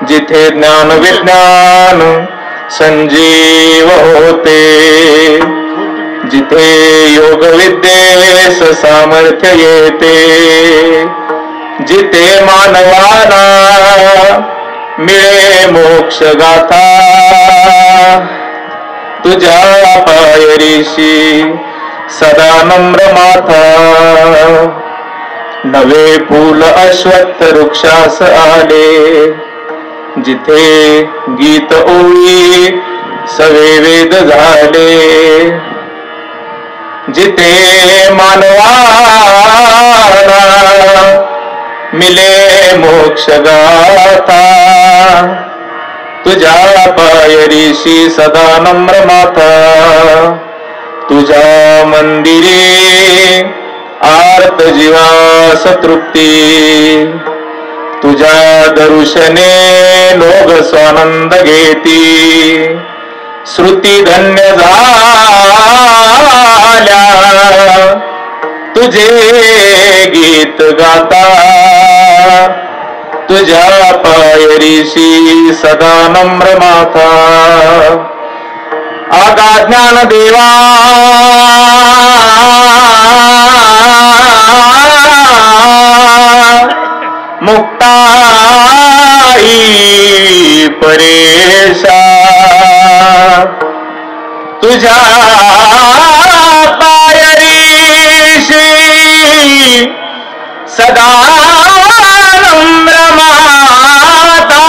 जिथे ज्ञान विज्ञान संजीव होते, जिथे योग विद्येस सामर्थ्य येते, जिथे मानवाला मिळे मोक्ष गाथा, तुझ्या पायरीशी सदा नम्र माथा. नवे फूल अश्वत्थ वृक्षास आले, जिथे गीत ओळी सवे वेद झाले, जिथे मानवाला मिले मोक्ष गाथा, तुझ्या पायरीशी सदा नम्र माथा. तुझ्या मंदिरी आर्त जीवास तृप्ती, तुझ्या दर्शने लोग स्वानंद घेती. श्रुती धन्य झाल्या तुझे गीत गाता, तुझ्या पायरीशी सदा नम्र माथा. आगा ज्ञान देवा मुक्ताई परेशा, तुझ्या पायरीशी सदा नम्र माता.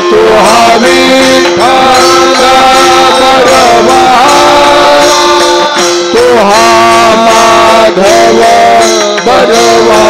तू विठ्ठल बरवा तू माधव बरवा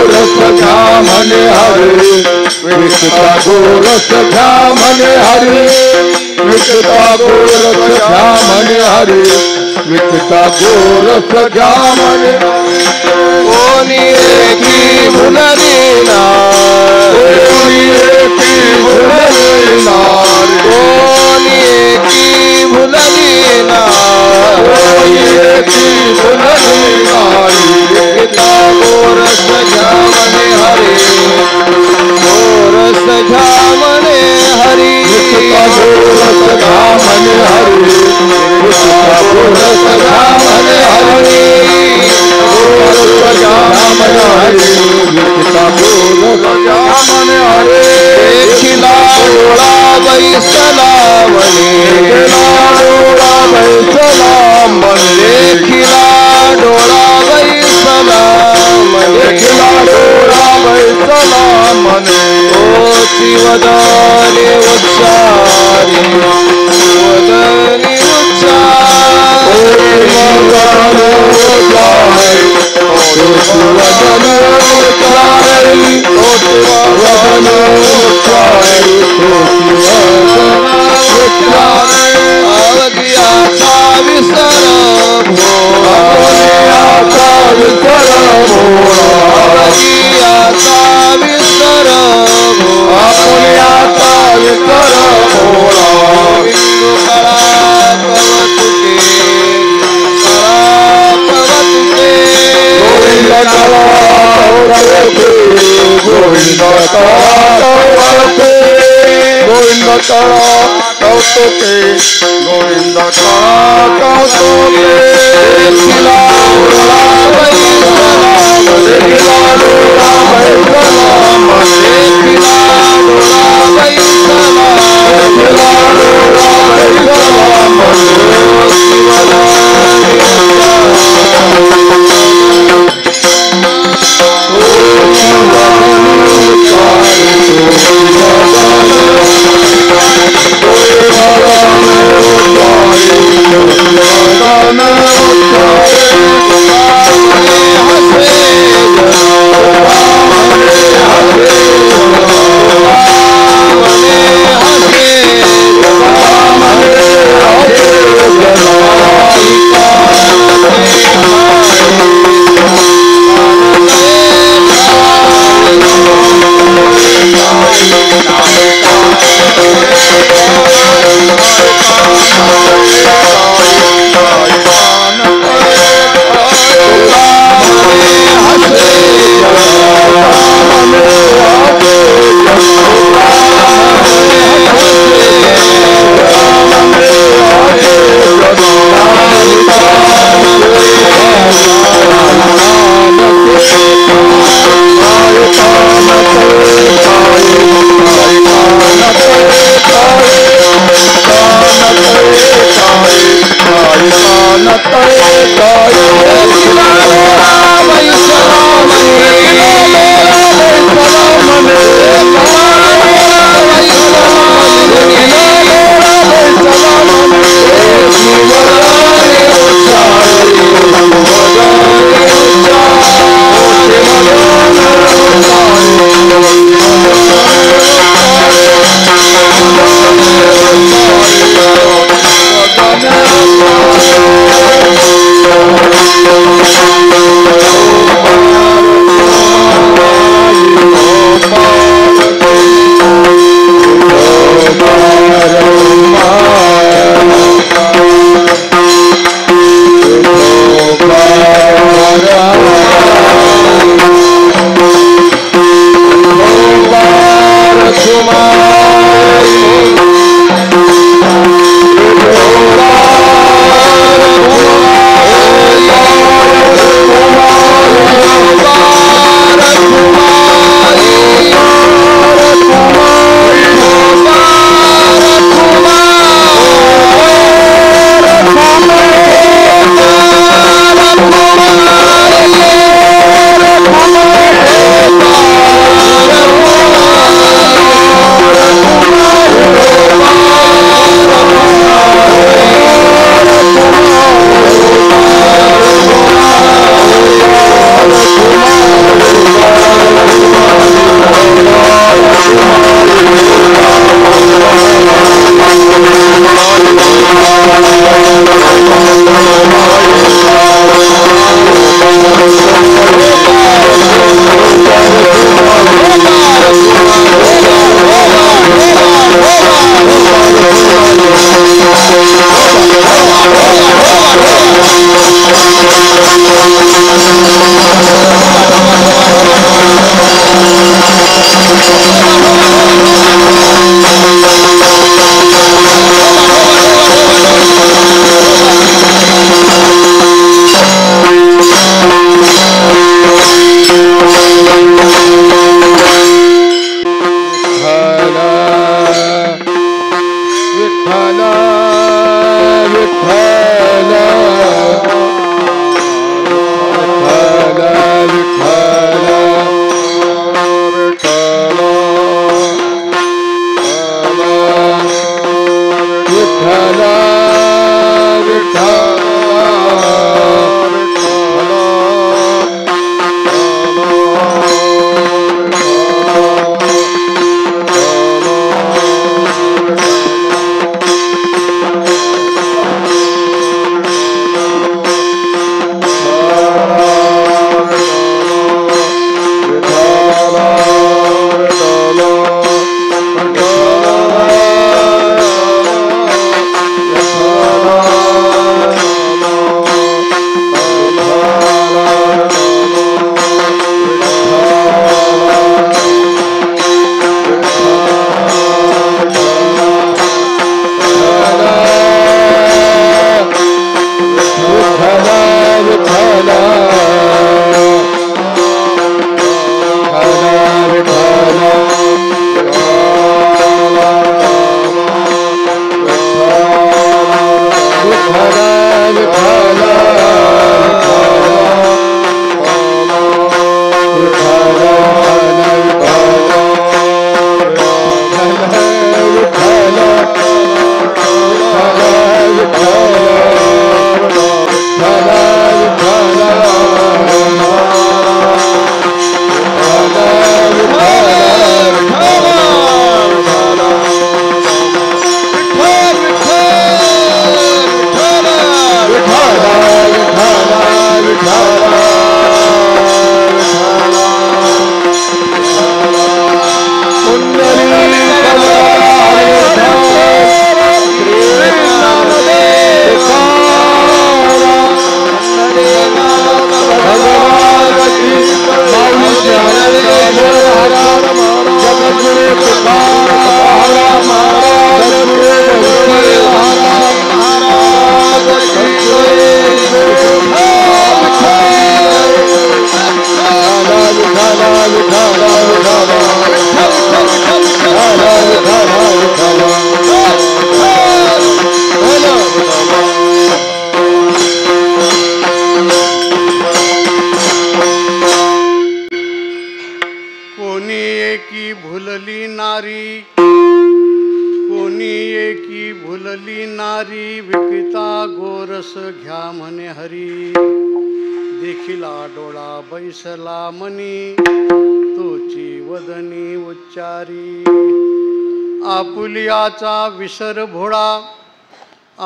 घ्यामने हरे विकता गोरस घ्यामने हरे विकता गोरस घ्यामने हरे विकता गोरस घ्यामने कोणी एकी भुललीना कोणी एकी भुललीना कोणी एकी भुललीना कोणी एकी भुललीना विकता गोरस घ्यामने हरे गोरस घ्यामने हरी विकता गोरस घ्यामने हरे विकता गोरस घ्यामने हरे गोरस घ्यामने हरे विकता गोरस घ्यामने हरे देखिला डोळा बैसला म्हणे डोळा बैसला म्हणे देखिला डोळा बैसला म्हणे देखिला डोळा बैसला म्हणे ओची वदनी उच्चारी वदनी अवघियाचा विसर अवघियाचा विसर बिंदू कळा पवतुके गोविंद कौतुके गोविंद कौतुके देखिला डोळा बैसला देखिला डोळा बैसला देखिला डोळा बैसला देखिला डोळा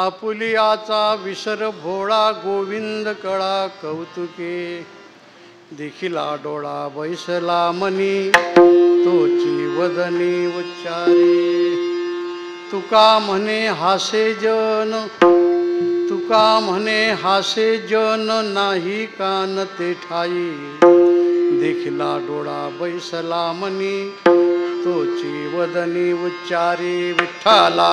आपुलियाचा विसर भोळा गोविंद कळा कौतुके देखिला डोळा बैसला मनी तोची वदनी उच्चारी तुका म्हणे हासे जन नाही कान ते ठाई देखिला डोळा बैसला मनी तोची वदनी उच्चारी विठ्ठला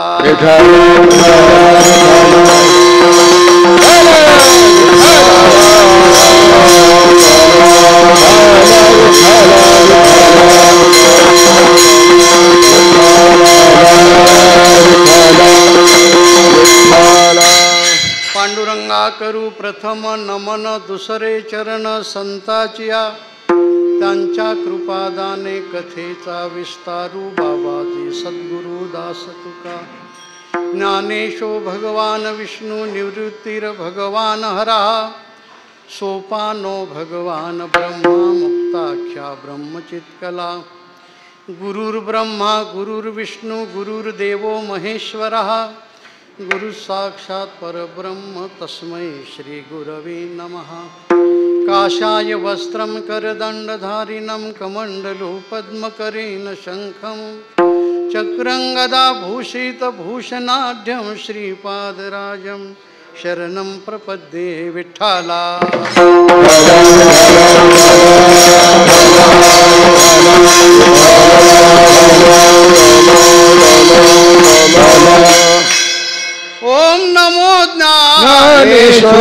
पांडुरंगा करू प्रथम नमन दुसरे चरण संताचिया त्यांच्या कृपादाने कथेचा विस्तारू बाबाजी सद्गुरु दास तुका ज्ञानेशो भगवान विष्णु निवृत्तीर भगवान हरा सोपानो भगवान ब्रह्मा मुक्ताख्या ब्रह्मचित्कला गुरुर्ब्रह्मा गुरुर्विष्णु गुरुर्देवो महेश्वरः गुरु साक्षात परब्रह्म तस्मै श्री गुरवे नमः काषाय वस्त्रं करदण्डधारिणं कमण्डलो पद्मकरेण शङ्खं चक्रं गदाभूषितभूषणाढ्यं श्रीपादराजं शरणं प्रपद्ये विठ्ठला. ओम नमो ज्ञानेश्वरा.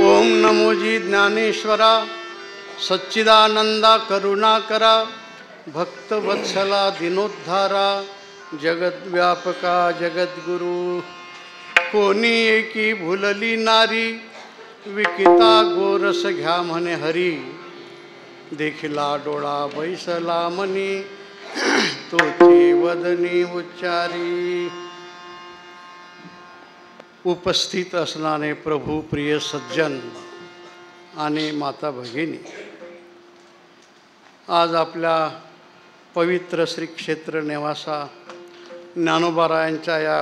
ओम नमो ज्ञानेश्वरा. सच्चिदानंदा करुणाकरा भक्तवत्सला दीनोद्धारा जगद्व्यापका जगद्गुरु कोणी एकी भुलली नारी विकिता गोरस घ्या म्हणे हरी देखिला डोळा बैसला मनी तोची वदनी उच्चारी. उपस्थित असणारे प्रभू प्रिय सज्जन आणि माता भगिनी, आज आपल्या पवित्र श्री क्षेत्र नेवासा ज्ञानोबारायांच्या या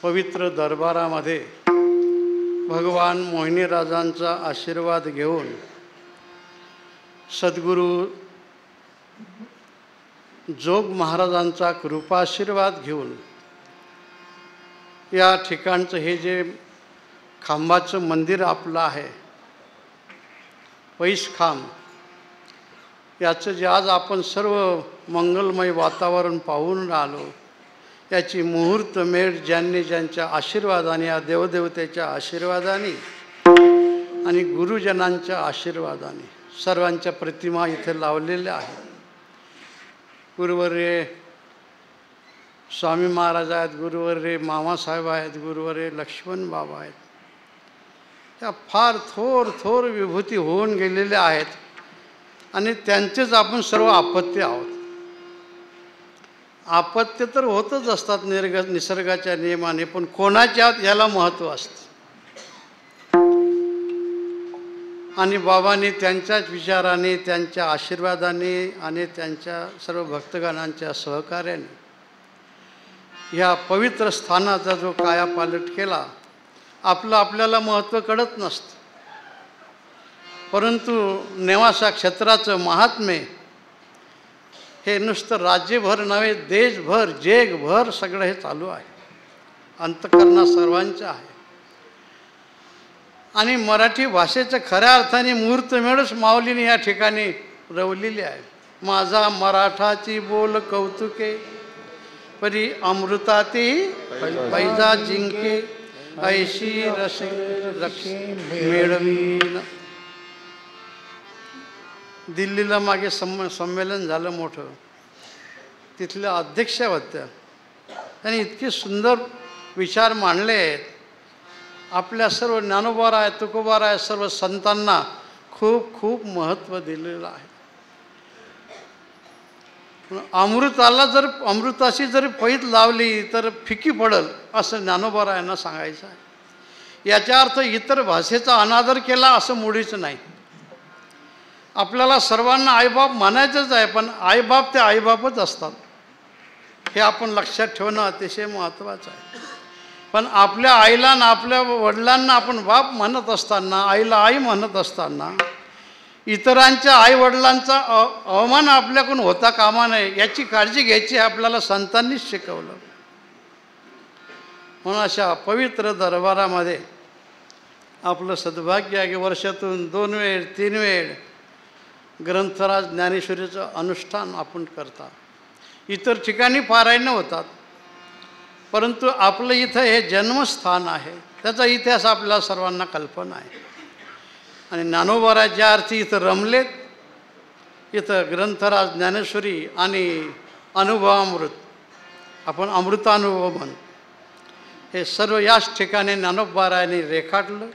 पवित्र दरबारामध्ये भगवान मोहिनीराजांचा आशीर्वाद घेऊन सद्गुरू जोग महाराजांचा कृपाशीर्वाद घेऊन या ठिकाणचं हे जे खांबाचं मंदिर आपलं आहे पैसखांब, याचं जे आज आपण सर्व मंगलमय वातावरण पाहून आलो, याची मुहूर्तमेढ ज्यांनी ज्यांच्या आशीर्वादाने, या देवदेवतेच्या आशीर्वादाने आणि गुरुजनांच्या आशीर्वादाने सर्वांच्या प्रतिमा इथे लावलेल्या आहेत. गुरुवर्य स्वामी महाराज आहेत, गुरुवर्य मामासाहेब आहेत, गुरुवर्य लक्ष्मण बाबा आहेत. त्या फार थोर विभूती होऊन गेलेल्या आहेत आणि त्यांचेच आपण सर्व अपत्य आहोत. अपत्य तर होतच असतात निसर्गाच्या नियमाने, पण कोणाच्या याला महत्त्व असतं. आणि बाबांनी त्यांच्याच विचाराने, त्यांच्या आशीर्वादाने आणि त्यांच्या सर्व भक्तगणांच्या सहकार्याने ह्या पवित्र स्थानाचा जो कायापालट केला, आपल्याला महत्त्व कळत नसतं, परंतु नेवासा क्षेत्राचं महात्म्य हे नुसतं राज्यभर नव्हे, देशभर जगभर सगळं हे चालू आहे. अंतःकरणा सर्वांचं आहे. आणि मराठी भाषेच्या खऱ्या अर्थाने मुहूर्तमेढच माऊलीने या ठिकाणी रवलेली आहे. माझा मराठाची बोल कौतुके परी अमृताती पैजा जिंके ऐशी रक्षी मिळवीन. दिल्लीला मागे संमेलन झालं मोठं. तिथल्या अध्यक्षा होत्या. त्यांनी इतके सुंदर विचार मांडले आहेत. आपल्या सर्व ज्ञानोबाराय तुकोबाराय सर्व संतांना खूप खूप महत्त्व दिलेलं आहे. अमृताला जर अमृताशी जर पैज लावली तर फिकी पडल असं ज्ञानोबारायांना सांगायचं आहे. याचा अर्थ इतर भाषेचा अनादर केला असं मुळीच नाही. आपल्याला सर्वांना आईबाप मानायचंच आहे, पण आईबाप ते आईबापच असतात हे आपण लक्षात ठेवणं अतिशय महत्त्वाचं आहे. पण आपल्या आईला ना आपल्या वडिलांना आपण बाप म्हणत असताना, आईला आई म्हणत असताना इतरांच्या आईवडिलांचा अवमान आपल्याकडून होता कामा नये याची काळजी घ्यायची आपल्याला संतांनीच शिकवलं. म्हणून अशा पवित्र दरबारामध्ये आपलं सद्भाग्य आहे की वर्षातून 2 वेळ 3 वेळ ग्रंथराज ज्ञानेश्वरीचं अनुष्ठान आपण करता. इतर ठिकाणी पारायण होतात, परंतु आपलं इथं हे जन्मस्थान आहे. त्याचा इतिहास आपल्याला सर्वांना कल्पना आहे. आणि ज्ञानोबाराय ज्या अर्थी इथं रमलेत, इथं ग्रंथराज ज्ञानेश्वरी आणि अनुभवामृत आपण अमृतानुभव म्हण हे सर्व याच ठिकाणी ज्ञानोबारायांनी रेखाटलं.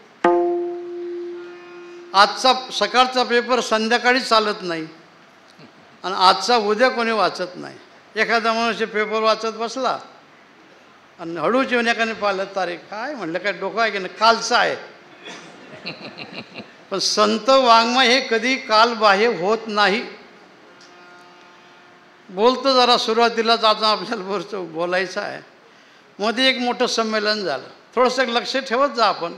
आजचा सकाळचा पेपर संध्याकाळी चालत नाही आणि आजचा उद्या कोणी वाचत नाही. एखादा मनुष्य पेपर वाचत बसला आणि हळूच येऊन एकाने पाहिलं तारीख काय म्हणलं काय डोकं आहे की नाही, कालचं आहे. पण संत वाङ्मय हे कधी कालबाह्य होत नाही. बोलतो जरा सुरुवातीलाच आता आपल्याला बोलायचं आहे. मध्ये एक मोठं संमेलन झालं, थोडंसं लक्ष ठेवत जा. आपण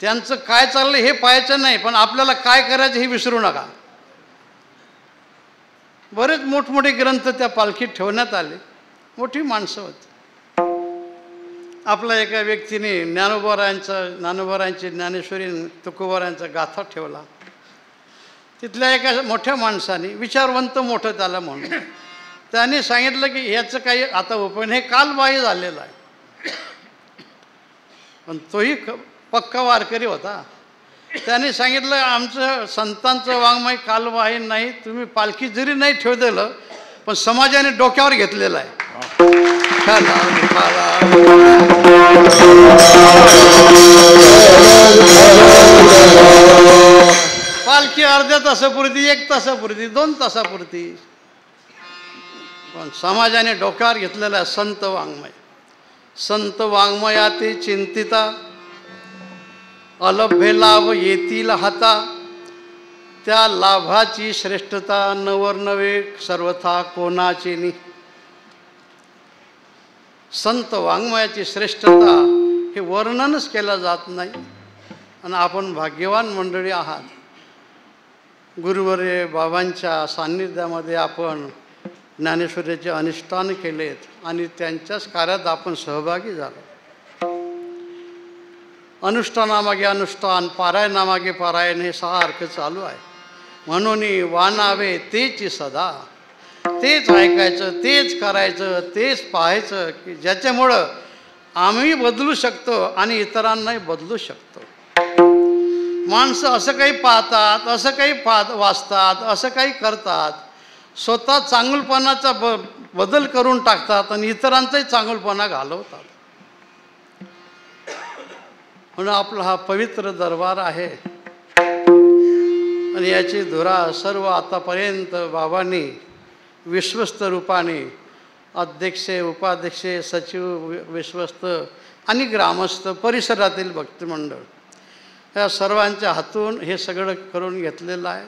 त्यांचं काय चाललं हे पाहायचं नाही, पण आपल्याला काय करायचं हे विसरू नका. बरेच मोठमोठे ग्रंथ त्या पालखीत ठेवण्यात आले. मोठी माणसं होती. आपल्या एका व्यक्तीने ज्ञानोबारायांची ज्ञानेश्वरी तुकोबारायांचा गाथा ठेवला. तिथल्या एका मोठ्या माणसाने, विचारवंत मोठं त्याला म्हणून, त्याने सांगितलं की याचं काही आता उपयोग, हे कालबाह्य झालेलं आहे. पण तोही पक्का वारकरी होता. त्याने सांगितलं आमचं संतांचं वाङ्मय कालबाह्य नाही. तुम्ही पालखी जरी नाही ठेवलेलं पण समाजाने डोक्यावर घेतलेलं आहे. पालखी अर्ध्या तासापुरती, 1 तासापुरती, 2 तासापुरती, पण समाजाने डोक्यावर घेतलेला आहे संत वाङ्मय. संत वाङ्मयाती चिंतिता अलभ्य लाभ येतील हाता. त्या लाभाची श्रेष्ठता नवर नवे सर्वथा कोणाची नि. संत वाङ्मयाची श्रेष्ठता हे वर्णनच केलं जात नाही. आणि आपण भाग्यवान मंडळी आहात. गुरुवर्य बाबांच्या सान्निध्यामध्ये आपण ज्ञानेश्वरीचे अनुष्ठान केलेत आणि त्यांच्याच कार्यात आपण सहभागी झालो. अनुष्ठानामागे अनुष्ठान, पारायणामागे पारायण हे सारखं चालू आहे. म्हणून वानावे तेच सदा, तेच ऐकायचं, तेच करायचं, तेच पाहायचं की ज्याच्यामुळं आम्ही बदलू शकतो आणि इतरांनाही बदलू शकतो. माणसं असं काही पाहतात, असं काही वाचतात, असं काही करतात, स्वतः चांगुलपणाचा बदल करून टाकतात आणि इतरांचाही चांगुलपणा घालवतात. म्हणून आपला हा पवित्र दरबार आहे आणि याची धुरा सर्व आतापर्यंत बाबांनी विश्वस्त रूपाने अध्यक्षे, उपाध्यक्षे, सचिव, विश्वस्त आणि ग्रामस्थ, परिसरातील भक्तमंडळ या सर्वांच्या हातून हे सगळं करून घेतलेलं आहे.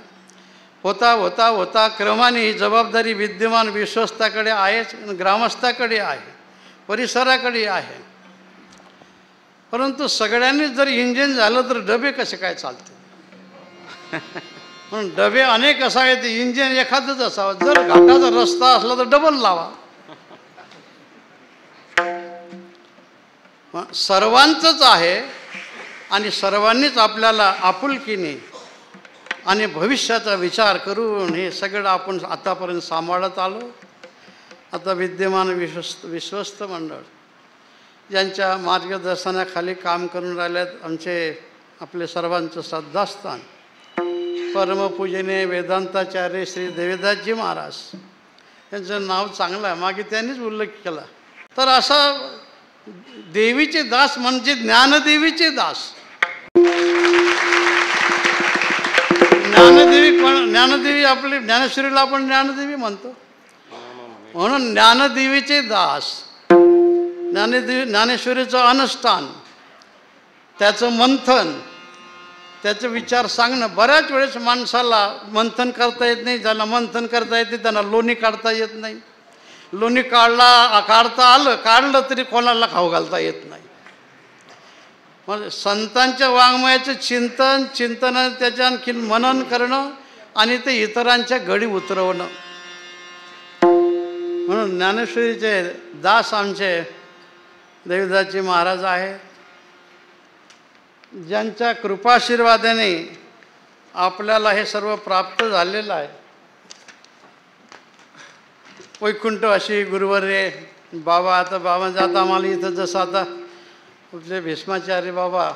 होता होता होता क्रमाने ही जबाबदारी विद्यमान विश्वस्ताकडे आहेच, ग्रामस्थाकडे आहे, परिसराकडे आहे. परंतु सगळ्यांनीच जर इंजिन झालं तर डबे कसे काय चालते. म्हणून डबे अनेक असावेत, इंजिन एखादंच असावं. जर घाटाचा रस्ता असला तर डबल लावा. सर्वांचंच आहे आणि सर्वांनीच आपल्याला आपुलकीने आणि भविष्याचा विचार करून हे सगळं आपण आतापर्यंत सांभाळत आलो. आता विद्यमान विश्वस्त मंडळ यांच्या मार्गदर्शनाखाली काम करून राहिल्यात आमचे आपले सर्वांचं श्रद्धास्थान परमपूजनीय वेदांताचार्य श्री देवीदासजी महाराज यांचं नाव चांगलं आहे, मागे त्यांनीच उल्लेख केला. तर असा देवीचे दास म्हणजे ज्ञानदेवीचे दास. ज्ञानदेवी आपली ज्ञानेश्वरीला आपण ज्ञानदेवी म्हणतो, म्हणून ज्ञानदेवीचे दास. ज्ञानेश्वरीचं अनुष्ठान, त्याचं मंथन, त्याचे विचार सांगणं. बऱ्याच वेळेस माणसाला मंथन करता येत नाही, ज्याला मंथन करता येते त्यांना लोणी काढता येत नाही. लोणी काढता काढलं तरी कोणाला खाऊ घालता येत नाही. म्हणजे संतांच्या वाङ्मयाचं चिंतन त्याच्या आणखी मनन करणं आणि ते इतरांच्या घडी उतरवणं. म्हणून ज्ञानेश्वरीचे दास आमचे देवीदासजी महाराज आहेत, ज्यांच्या कृपाशीर्वादाने आपल्याला हे सर्व प्राप्त झालेलं आहे. वैकुंठवासी गुरुवर्य बाबा, आता बाबांचं आता आम्हाला इथं जसं आता आपले भीष्माचार्य बाबा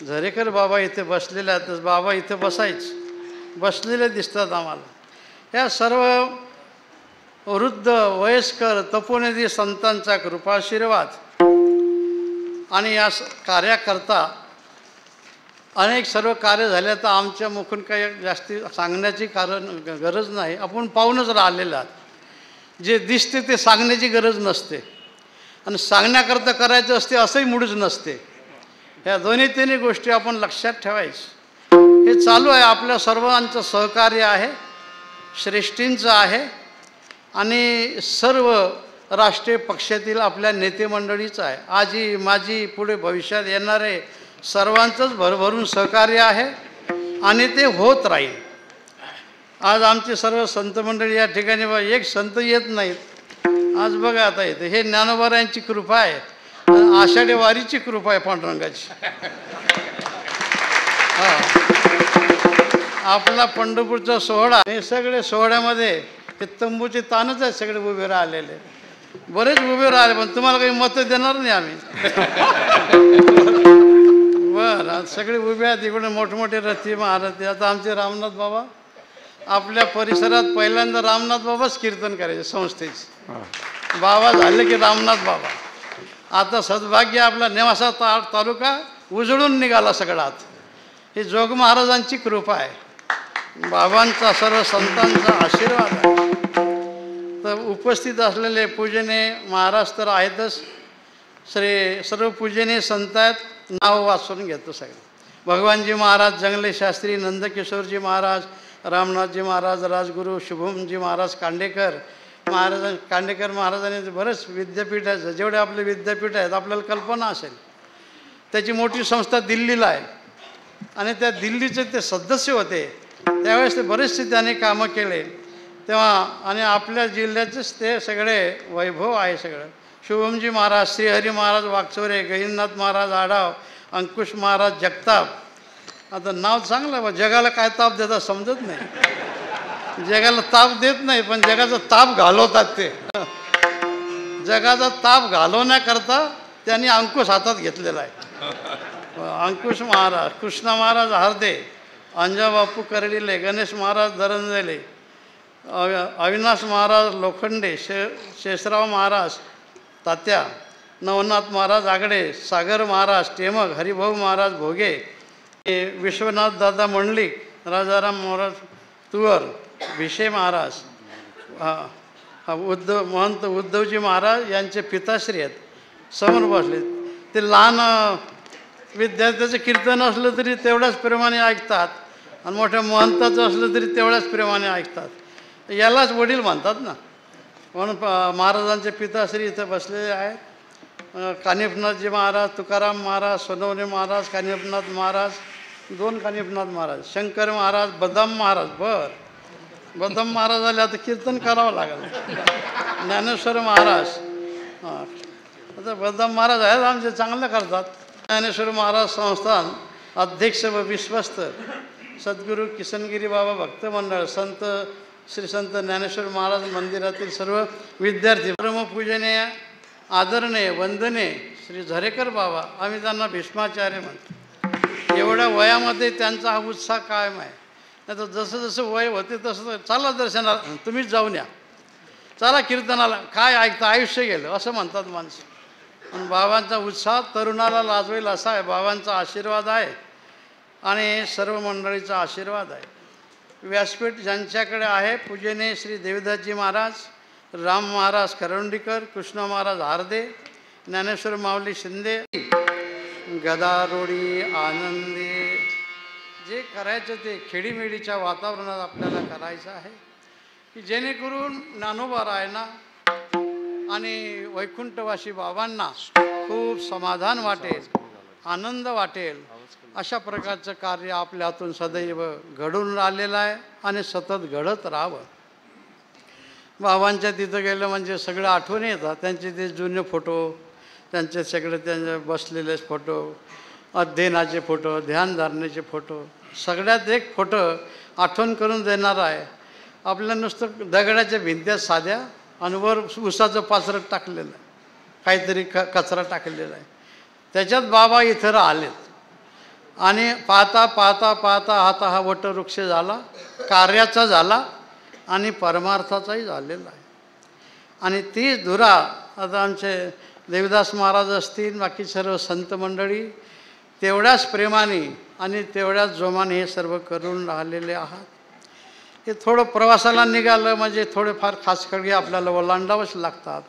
झरेकर बाबा इथे बसलेले आहेत, तसं बाबा इथे बसलेले दिसतात आम्हाला. या सर्व वृद्ध वयस्कर तपोनिधी संतांचा कृपाशीर्वाद आणि या कार्याकरता अनेक सर्व कार्य झाले. तर आमच्या मुखून काही जास्ती सांगण्याची गरज नाही, आपण पाहूनच राहिलेलं आहात. जे दिसते ते सांगण्याची गरज नसते आणि सांगण्याकरता करायचं असते असंही मुळीच नसते. ह्या दोन्ही तिन्ही गोष्टी आपण लक्षात ठेवायचं. हे चालू आहे, आपल्या सर्वांचं सहकार्य आहे, श्रेष्ठींचं आहे आणि सर्व राष्ट्रीय पक्षातील आपल्या नेते मंडळीचं आहे. आजी माझी पुढे भविष्यात येणारे सर्वांचंच भरभरून सहकार्य आहे आणि ते होत राहील. आज आमचे सर्व संत मंडळी या ठिकाणी एक संत येत नाहीत. आज बघा आता येते, हे ज्ञानोबारायांची कृपा आहे, आषाढी वारीची कृपा आहे पांडुरंगाची. आपला पंढरपूरचा सोहळा, हे सगळे सोहळ्यामध्ये हे तंबूचे ताणच आहेत, सगळे उभे राहिलेले. बरेच उभे राहिले, पण तुम्हाला काही मतं देणार नाही आम्ही. बरं, सगळे उभे आहेत इकडे, मोठमोठे रथी महारथी. आता आमचे रामनाथ बाबा आपल्या परिसरात पहिल्यांदा रामनाथ बाबाच कीर्तन करायचे संस्थेचे. बाबा झाले की रामनाथ बाबा. आता सद्भाग्य आपला नेवासा तालुका उजळून निघाला सगळ्यात. ही जोग महाराजांची कृपा आहे, बाबांचा सर्व संतांचा आशीर्वाद आहे. तर उपस्थित असलेले पूजनीय महाराज तर आहेतच, सर्व पूजनीय संत आहेत. नाव वाचून घेतो सगळे. भगवानजी महाराज, जंगले शास्त्री, नंदकिशोरजी महाराज, रामनाथजी महाराज, राजगुरू शुभमजी महाराज, कांडेकर महाराजांनी बरेच विद्यापीठ आहेत. जेवढे आपले विद्यापीठ आहेत आपल्याला कल्पना असेल, त्याची मोठी संस्था दिल्लीला आहे आणि त्या दिल्लीचे ते सदस्य होते. त्यावेळेस ते बरेचसे त्याने कामं केले तेव्हा, आणि आपल्या जिल्ह्याचेच ते सगळे वैभव आहे सगळं. शुभमजी महाराज, श्रीहरी महाराज वागचोरे, गहिनीनाथ महाराज आढाव, अंकुश महाराज जगताप. आता नाव चांगलं, जगाला काय ताप देतात समजत नाही. जगाला ताप देत नाही, पण जगाचा ताप घालवतात ते. जगाचा ताप घालवण्याकरता त्यांनी अंकुश हातात घेतलेला आहे. अंकुश महाराज, कृष्णा महाराज हरदे, अंजाबापू करडिले, गणेश महाराज दरंजले, अविनाश महाराज लोखंडे, शेषराव महाराज तात्या, नवनाथ महाराज आगडे, सागर महाराज टेमक, हरिभाऊ महाराज भोगे, विश्वनाथ दादा मंडलिक, राजाराम महाराज तुवर, भिशे महाराज, महंत उद्धवजी महाराज यांचे पिताश्री आहेत, समोर बसले. ते लहान विद्यार्थ्याचं कीर्तन असलं तरी तेवढ्याच प्रेमाने ऐकतात आणि मोठ्या महंताचं असलं तरी तेवढ्याच प्रेमाने ऐकतात. यालाच वडील म्हणतात ना. म्हणून महाराजांचे पिताश्री इथं बसलेले आहेत. कानिफनाथजी महाराज, तुकाराम महाराज, सोनवणे महाराज, कानिफनाथ महाराज, 2 कानिफनाथ महाराज, शंकर महाराज, बदाम महाराज. बदाम महाराज आले, आता कीर्तन करावं लागेल. ज्ञानेश्वर महाराज, आता बदाम महाराज आहेत आमचे, चांगलं करतात. ज्ञानेश्वर महाराज संस्थान अध्यक्ष व विश्वस्त सद्गुरू किसनगिरी बाबा भक्त मंडळ, संत श्री संत ज्ञानेश्वर महाराज मंदिरातील सर्व विद्यार्थी, परमपूजनीय आदरणीय वंदनीय श्री झरेकर बाबा, आम्ही त्यांना भीष्माचार्य म्हणतो. एवढ्या वयामध्ये त्यांचा हा उत्साह कायम आहे. नाही तर जसं जसं वय होते तसं चला दर्शनाला, तुम्हीच जाऊन या, चला कीर्तनाला, काय ऐकतं, आयुष्य गेलं असं म्हणतात माणसं. पण बाबांचा उत्साह तरुणाला लाजवेल असा आहे. बाबांचा आशीर्वाद आहे आणि सर्व मंडळीचा आशीर्वाद आहे. व्यासपीठ ज्यांच्याकडे आहे, पूजनीय श्री देवदासजी महाराज, राम महाराज करंडीकर, कृष्ण महाराज हार्दे, ज्ञानेश्वर माऊली शिंदे, गदारोळी आनंदी, जे करायचं ते खेडीमेडीच्या वातावरणात आपल्याला करायचं आहे, की जेणेकरून ज्ञानोबा रायना आणि वैकुंठवासी बाबांना खूप समाधान वाटेल, आनंद वाटेल, अशा प्रकारचं कार्य आपल्या हातून सदैव घडून राहिलेलं आहे आणि सतत घडत राहावं. बाबांच्या तिथं गेलं म्हणजे सगळं आठवणी येतात. त्यांचे ते जुने फोटो, त्यांचे सगळे त्यांचे बसलेले फोटो, अध्ययनाचे फोटो, ध्यानधारणेचे फोटो, सगळ्यात एक फोटो आठवण करून देणारा आहे. आपल्या नुसतं दगडाच्या भिंत्या साध्या आणि वर उसाचं पाचरं टाकलेलं आहे, काहीतरी कचरा टाकलेला आहे. त्याच्यात बाबा इथं आलेत आणि पाहता पाहता पाहता आता हा वटवृक्ष झाला, कार्याचा झाला आणि परमार्थाचाही झालेला आहे. आणि तीच धुरा आता आमचे देवदास महाराज असतील, बाकी सर्व संत मंडळी तेवढ्याच प्रेमाने आणि तेवढ्याच जोमाने हे सर्व करून राहिलेले आहात. हे थोडं प्रवासाला निघालं म्हणजे थोडेफार खासखळगे आपल्याला ओलांडावंच लागतात.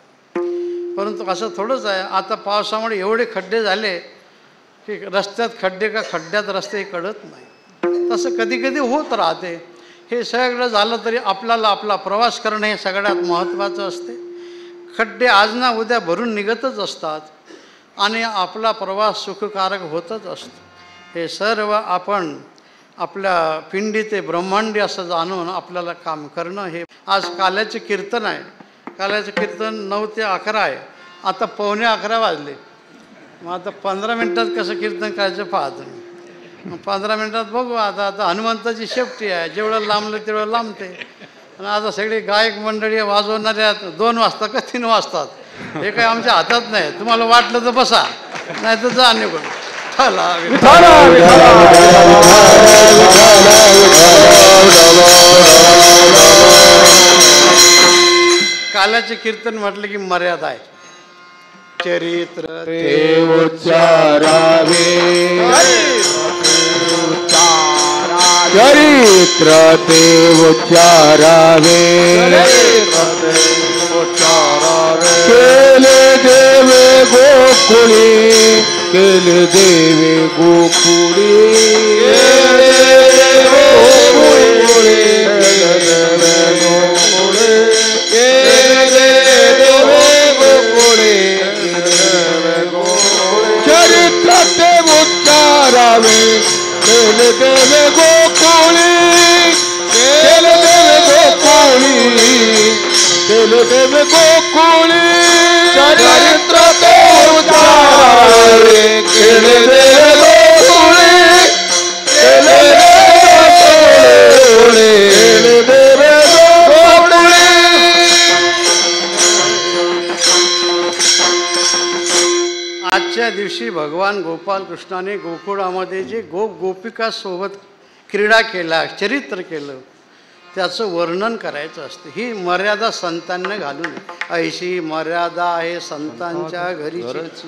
परंतु असं थोडंच आहे, आता पावसामुळे एवढे खड्डे झाले की रस्त्यात खड्डे का खड्ड्यात रस्ते कळत नाही. तसं कधी कधी होत राहते. हे सगळं झालं तरी आपल्याला आपला प्रवास करणं हे सगळ्यात महत्त्वाचं असते. खड्डे आज ना उद्या भरून निघतच असतात आणि आपला प्रवास सुखकारक होतच असतो. हे सर्व आपण आपल्या पिंडी ते ब्रह्मांडी असं जाणून आपल्याला काम करणं. हे आज काल्याचे कीर्तन आहे. काल्याचं कीर्तन 9 ते 11 आहे. आता 11:15 वाजले. मग आता 15 मिनटात कसं कीर्तन करायचं पाहतो. मग 15 मिनटात बघू. आता हनुमंताची शेपटी आहे, जेवढं लांबलं तेवढं लांबते. आणि आता सगळी गायक मंडळी वाजवणाऱ्या 2 वाजता का 3 वाजतात, हे काही आमच्या हातात नाही. तुम्हाला वाटलं तर बसा, नाही तर जा निघून. काल्याचे कीर्तन म्हटलं की मर्यादा आहे. चरित्र ते उच्चारावे, चरित्र ते उच्चारावे, केले देवे गोकुळी, केले देवे गोकुळी, चरित्र ते उच्चारावे, केले देवे गोकुळी, केले देवे गोकुळी, केले देवे गोकुळी, चरित्र ते उच्चारावे, केले देवे गोकुळी, केले देवे गोकुळी, केले देवे गोकुळी. आजच्या दिवशी भगवान गोपाल कृष्णाने गोकुळामध्ये जे गोपिकासोबत क्रीडा केला, चरित्र केलं, त्याचं वर्णन करायचं असतं. ही मर्यादा संतांना घालून, ऐशी मर्यादा आहे संतांच्या घरीची.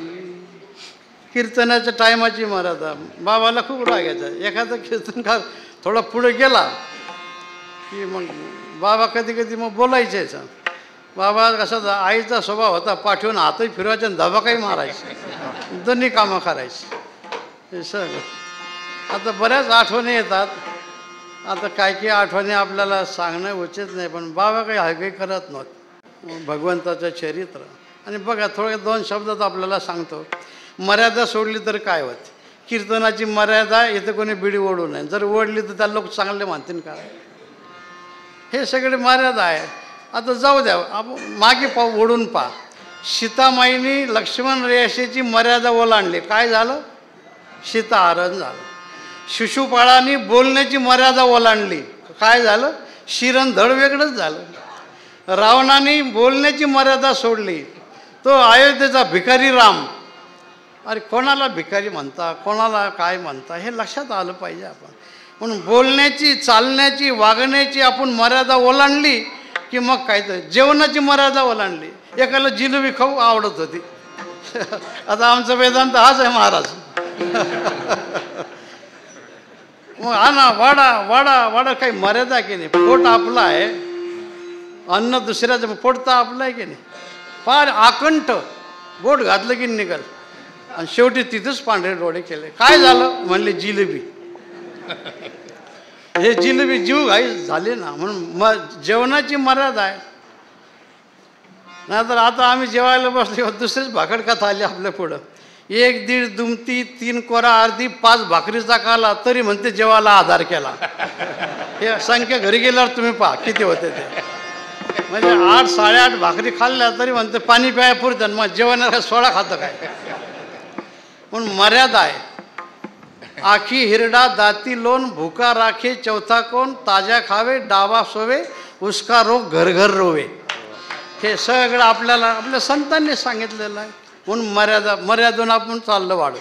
कीर्तनाच्या टायमाची मर्यादा. बाबाला खूप राग यायचा. एखादा कीर्तनकार थोडा पुढे गेला की मग बाबा कधी कधी मग बोलायचे. बाबा कसा आईचा स्वभाव होता, पाठवून हातही फिरवायचे आणि धबा काही मारायचे, दोन्ही कामं करायची. हे सगळं आता बऱ्याच आठवणी येतात. आता काही आठवणी आपल्याला सांगणं उचित नाही, पण बाबा काही हलके करत नव्हते. भगवंताचं चरित्र. आणि बघा थोडे 2 शब्दात आपल्याला सांगतो. मर्यादा सोडली तर काय होत. कीर्तनाची मर्यादा इथं कोणी बिडी ओढू नये. जर ओढली तर त्या लोक चांगले मानतील का. हे सगळे मर्यादा आहे. आता जाऊ द्या, आपण मागे पाहू, ओढून पहा. सीतामाईनी लक्ष्मण रेषेची मर्यादा ओलांडली, काय झालं. सीताहरण झालं. शिशुपाळांनी बोलण्याची मर्यादा ओलांडली, काय झालं. शिरंधड वेगळंच झालं. रावणाने बोलण्याची मर्यादा सोडली. तो अयोध्येचा भिकारी राम. अरे कोणाला भिकारी म्हणता, कोणाला काय म्हणता हे लक्षात आलं पाहिजे आपण. म्हणून बोलण्याची, चालण्याची, वागण्याची आपण मर्यादा ओलांडली की मग काय तर जेवणाची मर्यादा ओलांडली. एकाला जिलेबी खाऊ आवडत होती. आता आमचं वेदांत हाच आहे महाराज. मग हा ना वाडा वाडा वाडा काही मर्यादा की नाही. पोट आपलं आहे, अन्न दुसऱ्याचं, पोट तर आपलं आहे की नाही. फार आकंठ बोट घातलं की निघाल. आणि शेवटी तिथंच पांढरे डोळे केले. काय झालं म्हणले जिलेबी. हे जिलेबी जीव घाई झाले ना. म्हणून जेवणाची मर्यादा आहे. नाहीतर आता आम्ही जेवायला बसलो दुसरीच भाकड कथा आली आपल्या पुढं. 1 दीड दुमती 3 कोरा अर्धी 5 भाकरीचा काला तरी म्हणते जेवायला आधार केला. हे संख्या घरी गेल्यावर तुम्ही पहा किती होते ते. म्हणजे 8 8.5 भाकरी खाल्ल्या तरी म्हणते पाणी प्याय पुरतं. मग जेवणाला सोळा खातं काय. म्हणून मर्यादा आहे. आखी हिरडा दाती लोन भूका राखे चौथा कोण ताज्या खावे डावा सोवे उसका रोग घर घर रोवे. हे सगळं आपल्याला आपल्या संतांनी सांगितलेलं आहे. म्हणून मर्यादून आपण चाललं वाढू.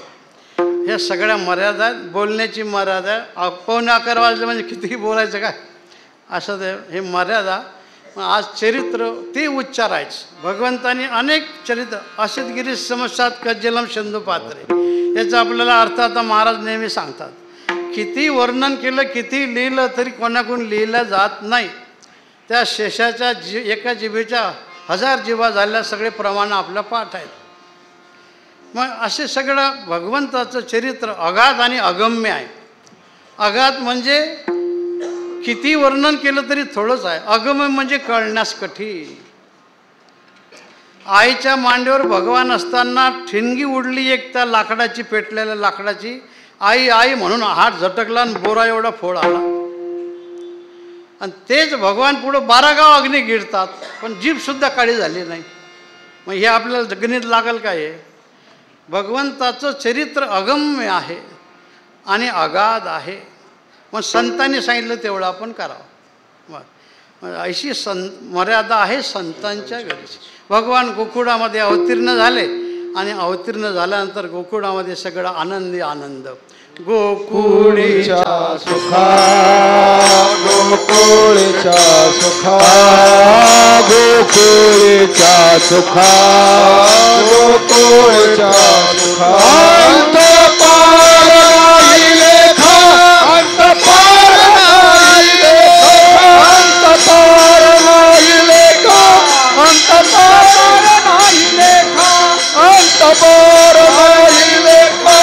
हे सगळ्या मर्यादा आहेत. बोलण्याची मर्यादा आहे. 11:15 वाजले म्हणजे कितीही बोलायचं काय असं ते हे मर्यादा. आज चरित्र ते उच्चारायचं. भगवंतांनी अनेक चरित्र असित गिरीश समस्यात कज्जलम शंदू पात्रे याचा आपल्याला अर्थ आता महाराज नेहमी सांगतात. किती वर्णन केलं, किती लिहिलं तरी कोणाकडून लिहिलं जात नाही. त्या शेषाच्या एका जिभेच्या 1000 जिभा झालेल्या सगळे प्रमाण आपल्या पाठ आहेत. मग असे सगळं भगवंताचं चरित्र अगाध आणि अगम्य आहे. अगाध म्हणजे किती वर्णन केलं तरी थोडंच आहे. अगम्य म्हणजे कळण्यास कठीण. आईच्या मांडीवर भगवान असताना ठिणगी उडली एक त्या लाकडाची, पेटलेल्या लाकडाची. आई आई म्हणून हात झटकला आणि बोरा एवढा फोड आला. आणि तेच भगवान पुढं 12 गाव अग्नी गिळतात पण जीभसुद्धा काळी झाली नाही. मग हे आपल्याला गणित लागल काय. हे भगवंताचं चरित्र अगम्य आहे आणि अगाध आहे. मग संतांनी सांगितलं तेवढं आपण करावं. मग अशी मर्यादा आहे संतांच्या घरीची. भगवान गोकुळामध्ये अवतीर्ण झाले आणि अवतीर्ण झाल्यानंतर गोकुळामध्ये सगळं आनंदी आनंद. गोकुळीच्या सुखा गोकुळीच्या सुखा गोकुळीच्या सुखा गोकुळीच्या सुखा. अंत पार नाही लेखा, अंत पार नाही लेखा, अंत पार नाही लेखा, अंत पार नाही लेखा, अंत पार नाही लेखा.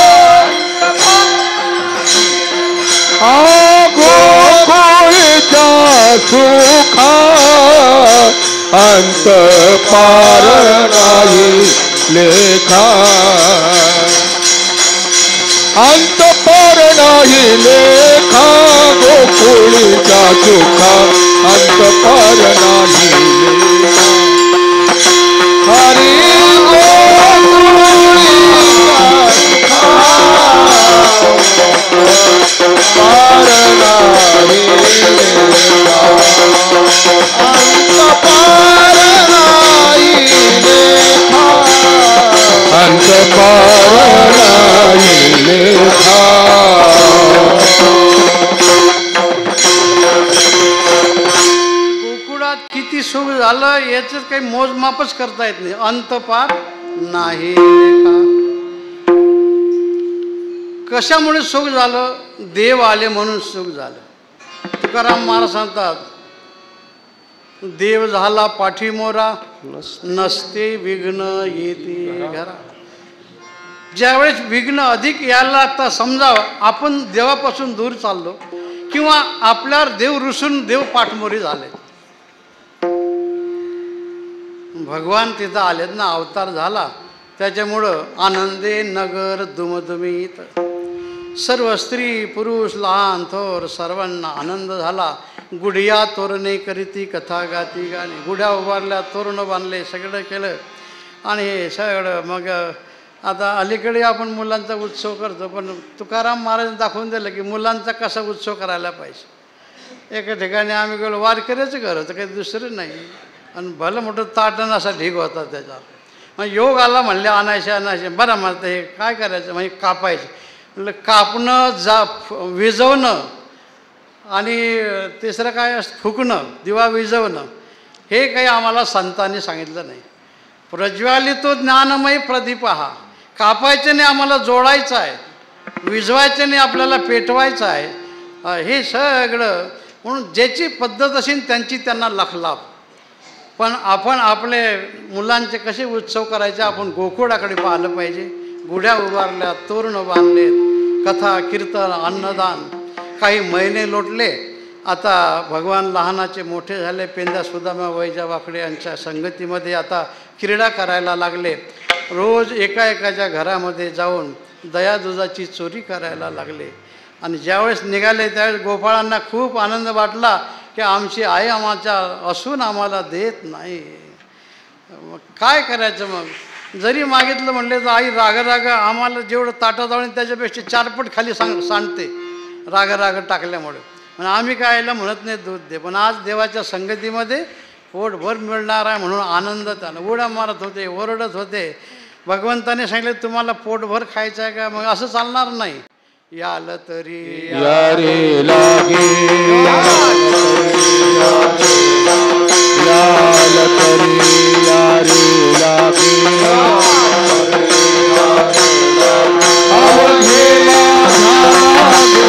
गोकुळीच्या सुखा अंत पार नाही लेखा, अंत पार नाही लेखा. गोकुळीच्या सुखा अंत पार नाही लेखा. हरी पार नाही लेखा, अंत पार नाही लेखा, अंत पार नाही लेखा. गोकुळात किती सुख झालं याचं काही मोजमापच करता येत नाही. अंत पार नाही लेखा. कशामुळे सुख झालं. देव आले म्हणून सुख झालं. तुकाराम महाराज सांगतात देव झाला पाठीमोरा नसते विघ्न येते घरा. ज्यावेळेस विघ्न अधिक यायला लागता समजा आपण देवापासून दूर चाललो किंवा आपल्यावर देव रुसून देव पाठमोरी झाले. भगवान तिथं आलेत ना, अवतार झाला. त्याच्यामुळं आनंदे नगर दुमदुमीत. सर्व स्त्री पुरुष लहान थोर सर्वांना आनंद झाला. गुढिया तोरणे करीती कथा गाती गाणी. गुढ्या उभारल्या, तोरणं बांधले, सगळं केलं. आणि हे सगळं मग आता अलीकडे आपण मुलांचा उत्सव करतो पण तुकाराम महाराजांनी दाखवून दिलं की मुलांचा कसा उत्सव करायला पाहिजे. एका ठिकाणी आम्ही गेलो, वारकऱ्याचं घर होतं, काही दुसरं नाही. आणि भलं मोठं ताटण असा ढीग होता त्याचा. मग योग आला म्हणले आणायचे. बरं म्हणतं हे काय करायचं, म्हणजे कापायचं. म्हणलं कापणं, विजवणं आणि तिसरं काय असतं फुकणं, दिवा विजवणं, हे काही आम्हाला संतांनी सांगितलं नाही. प्रज्वालितो ज्ञानमयी प्रदीप हा कापायचं नाही, आम्हाला जोडायचं आहे. विजवायचं नाही, आपल्याला पेटवायचं आहे. हे सगळं म्हणून ज्याची पद्धत असेल त्यांची त्यांना लखलाभ. पण आपण आपले मुलांचे कसे उत्सव करायचे, आपण गोकुळाकडे पाहिलं पाहिजे. गुढ्या उभारल्या, तोरण बांधलेत, कथा कीर्तन अन्नदान. काही महिने लोटले, आता भगवान लहानाचे मोठे झाले. पेंद्या सुदामा वैजा वाकडे यांच्या संगतीमध्ये आता क्रीडा करायला लागले. रोज एकाच्या घरामध्ये जाऊन दयादुधाची चोरी करायला लागले. आणि ज्यावेळेस निघाले त्यावेळेस गोपाळांना खूप आनंद वाटला की आमची आई आम्हाच्या असून आम्हाला देत नाही. मग काय करायचं, मग जरी मागितलं म्हणले तर आई राग आम्हाला जेवढं ताटात आणून त्याच्यापेक्षा 4 पट खाली सांडते राग टाकल्यामुळे. म्हणजे आम्ही काय यायला म्हणत नाही दूध दे, पण आज देवाच्या संगतीमध्ये पोटभर मिळणार आहे म्हणून आनंद त्यानं उड्या मारत होते, ओरडत होते. भगवंताने सांगितलं तुम्हाला पोटभर खायचं आहे का, मग असं चालणार नाही. याल तरी यारे लागे याल तरी यारे लागे अवघे माझा मागे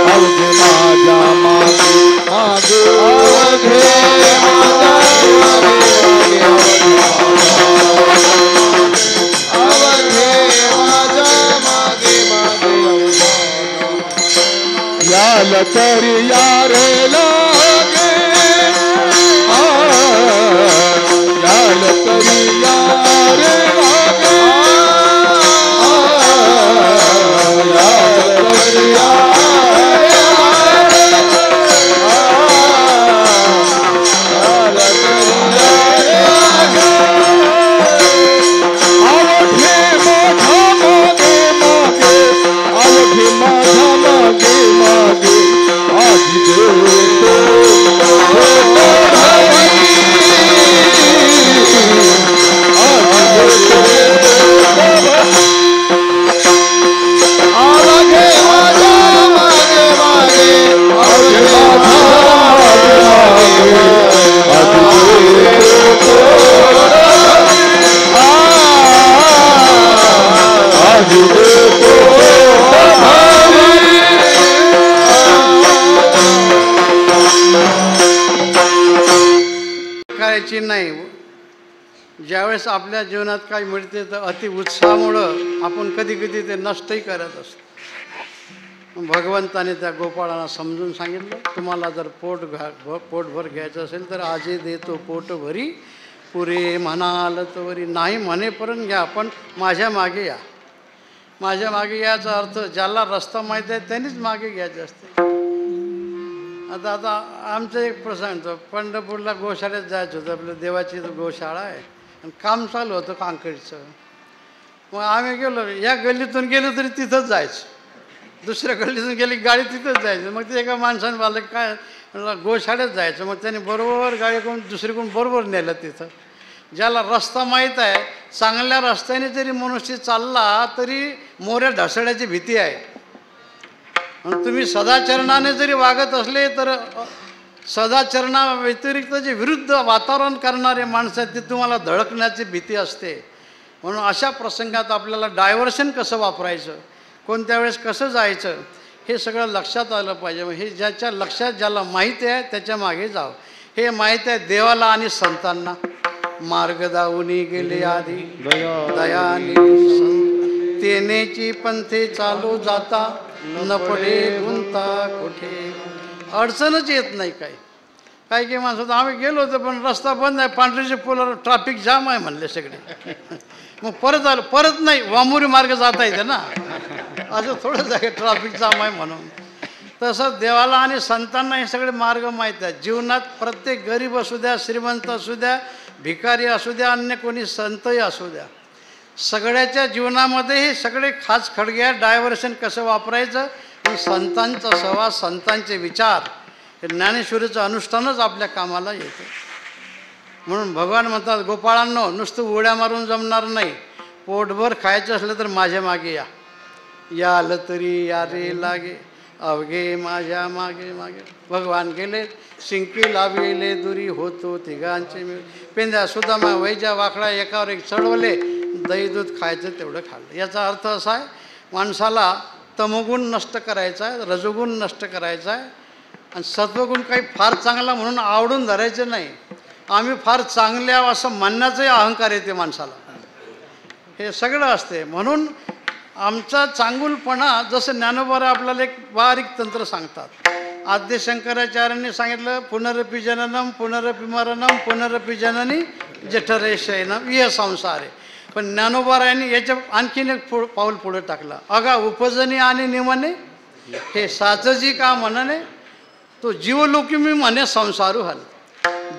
अवघे माझा मागे अवघे माझा याल तरी यारे लागे याल तरी यारे लागे याल तरी यारे अवघे माझा मागे मागे आज देतो अवघे माझा मागे मागे अवघे माझा आज देतो करायची नाही. ज्यावेळेस आपल्या जीवनात काही मिळते तर अति उत्साहामुळं आपण कधी कधी ते नष्टही करत असतो. भगवंताने त्या गोपाळांना समजून सांगितलं तुम्हाला जर पोटभर घ्यायचं असेल तर आजी देतो पोट भरी पुरे म्हणाल तवरी नाही म्हणेपर्यंत घ्या, पण माझ्या मागे या. माझ्या मागे याचा अर्थ ज्याला रस्ता माहीत आहे त्यांनीच मागे घ्यायचे असते. आता आमचं एक प्रसंग होतं, पंढरपूरला गोशाळेत जायचं होतं. आपल्या देवाची गोशाळा आहे आणि काम चालू होतं कांकडीचं. मग आम्ही गेलो, या गल्लीतून गेलो तरी तिथंच जायचं, दुसऱ्या गल्लीतून गेली गाडी तिथंच जायचं. मग ते एका माणसाने पाहिलं काय म्हणलं गोशाळेत जायचं. मग त्याने बरोबर गाडी करून दुसरीकडून बरोबर नेलं तिथं. ज्याला रस्ता माहीत आहे, चांगल्या रस्त्याने जरी मनुष्य चालला तरी मोऱ्या ढासळ्याची भीती आहे. आणि तुम्ही सदाचरणाने जरी वागत असले तर सदाचरणा व्यतिरिक्त जे विरुद्ध वातावरण करणारे माणसं आहेत ते तुम्हाला धडकण्याची भीती असते. म्हणून अशा प्रसंगात आपल्याला डायव्हर्शन कसं वापरायचं, कोणत्या वेळेस कसं जायचं हे सगळं लक्षात आलं पाहिजे. हे ज्याच्या लक्षात ज्याला माहिती आहे त्याच्या मागे जावं. हे माहीत आहे देवाला आणि संतांना. मार्ग दावूनी गेले आधी दयानिधी संत तेनेची पंथे चालू जाता न पडे गुंता कुठे. अडचणच येत नाही. काही काही माणसं आम्ही गेलो होतो पण रस्ता बंद आहे, पांढरीचे पुलावर ट्रॅफिक जाम आहे म्हणले सगळे. मग परत आलो, परत नाही वामुरी मार्ग जाता येते ना, असं थोडं जागे ट्रॅफिक जाम आहे म्हणून. तसं देवाला आणि संतांना हे सगळे मार्ग माहीत आहेत. जीवनात प्रत्येक गरीब असू द्या, श्रीमंत असू द्या, भिकारी असू द्या, अन्य कोणी संतही असू द्या, सगळ्याच्या जीवनामध्ये हे सगळे खास खडगे आहेत. डायव्हर्शन कसं वापरायचं, संतांचा सहवास, संतांचे विचार हे ज्ञानेश्वरीचं अनुष्ठानच आपल्या कामाला येतं. म्हणून भगवान म्हणतात, गोपाळांनो, नुसतं उड्या मारून जमणार नाही, पोटभर खायचं असलं तर माझ्या मागे या. याल तरी या रे लागे, अवघे माझ्या मागे मागे. भगवान गेले, शिंकी लाविले दुरी, होतो तिघांचे मिळ. पेंद्या सुदामा वैजा वाकडा एकावर एक चढवले, दही दूध खायचं तेवढं खाल्लं. याचा अर्थ असा आहे, माणसाला तमोगुण नष्ट करायचा आहे, रजोगुण नष्ट करायचा आहे, आणि सत्वगुण काही फार चांगला म्हणून आवडून धरायचं नाही. आम्ही फार चांगले आहोत असं म्हणण्याचाही अहंकार येते माणसाला, हे सगळं असते. म्हणून आमचा चांगुलपणा, जसं ज्ञानोबा आपल्याला एक बारीक तंत्र सांगतात. आद्य शंकराचार्यांनी सांगितलं, पुनरपि जननम पुनरपि मरणम पुनरपि जननी जठरेशयनम इह संसारे. पण ज्ञानोबारायांनी याच्या आणखीन एक पाऊल पुढे टाकलं. अगा उपजनी आणि निमने, हे साचजी का म्हणणे, तो जीवलोकी मी म्हणे संसारू हल.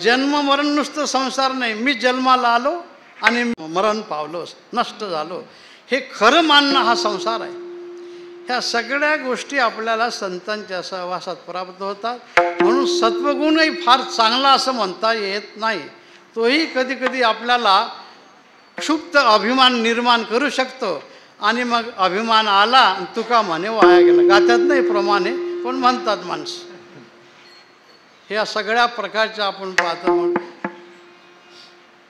जन्म मरण नुसतं संसार नाही, मी जन्माला आलो आणि मरण पावलो, नष्ट झालो, हे खरं मानणं हा संसार आहे. ह्या सगळ्या गोष्टी आपल्याला संतांच्या सहवासात प्राप्त होतात. म्हणून सत्वगुणही फार चांगला असं म्हणता येत नाही. तोही कधी कधी आपल्याला क्षुप्त अभिमान निर्माण करू शकतो, आणि मग अभिमान आला तुका म्हणे वाया गेला. गात्यात नाही प्रमाणे, पण म्हणतात माणसं. ह्या सगळ्या प्रकारच्या आपण पाहतो. म्हणून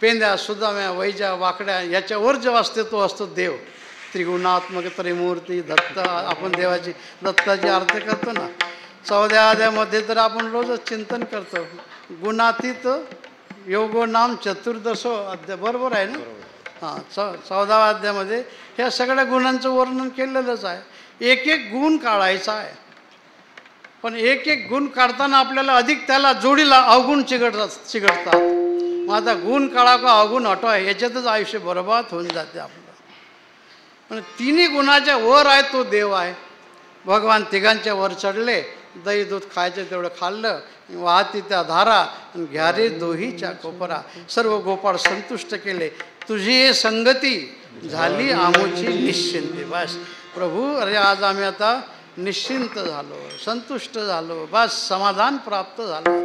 पेंद्या सुदाम्या वैजा वाकड्या याच्यावर जेव्हा असते तो असतो देव. त्रिगुणात्मक त्रिमूर्ती दत्त. आपण देवाची दत्ताची आरती करतो ना, 14 अध्यायामध्ये तर आपण रोजच चिंतन करतो. गुणातीत योगो नाम चतुर्दशो अध्याय, बरोबर आहे ना? हां, 14व्या अध्यायामध्ये ह्या सगळ्या गुणांचं वर्णन केलेलंच आहे. एक एक गुण काढायचा आहे, पण एक एक गुण काढताना आपल्याला अधिक त्याला जोडीला अवगुण चिघळतात. मग आता गुण काढा का अवगुण हटवा, याच्यातच आयुष्य बरबाद होऊन जाते आपलं. पण तिन्ही गुणाच्या वर आहे तो देव आहे. भगवान तिघांच्या वर चढले, दही दूध खायचं तेवढं खाल्लं, वाहती त्या धारा, आणि घ्या रे दोहीच्या कोपरा. सर्व गोपाळ संतुष्ट केले, तुझी हे संगती झाली आमोची निश्चिंती. बस प्रभू, अरे आज आम्ही आता निश्चिंत झालो, संतुष्ट झालो, बस समाधान प्राप्त झालं.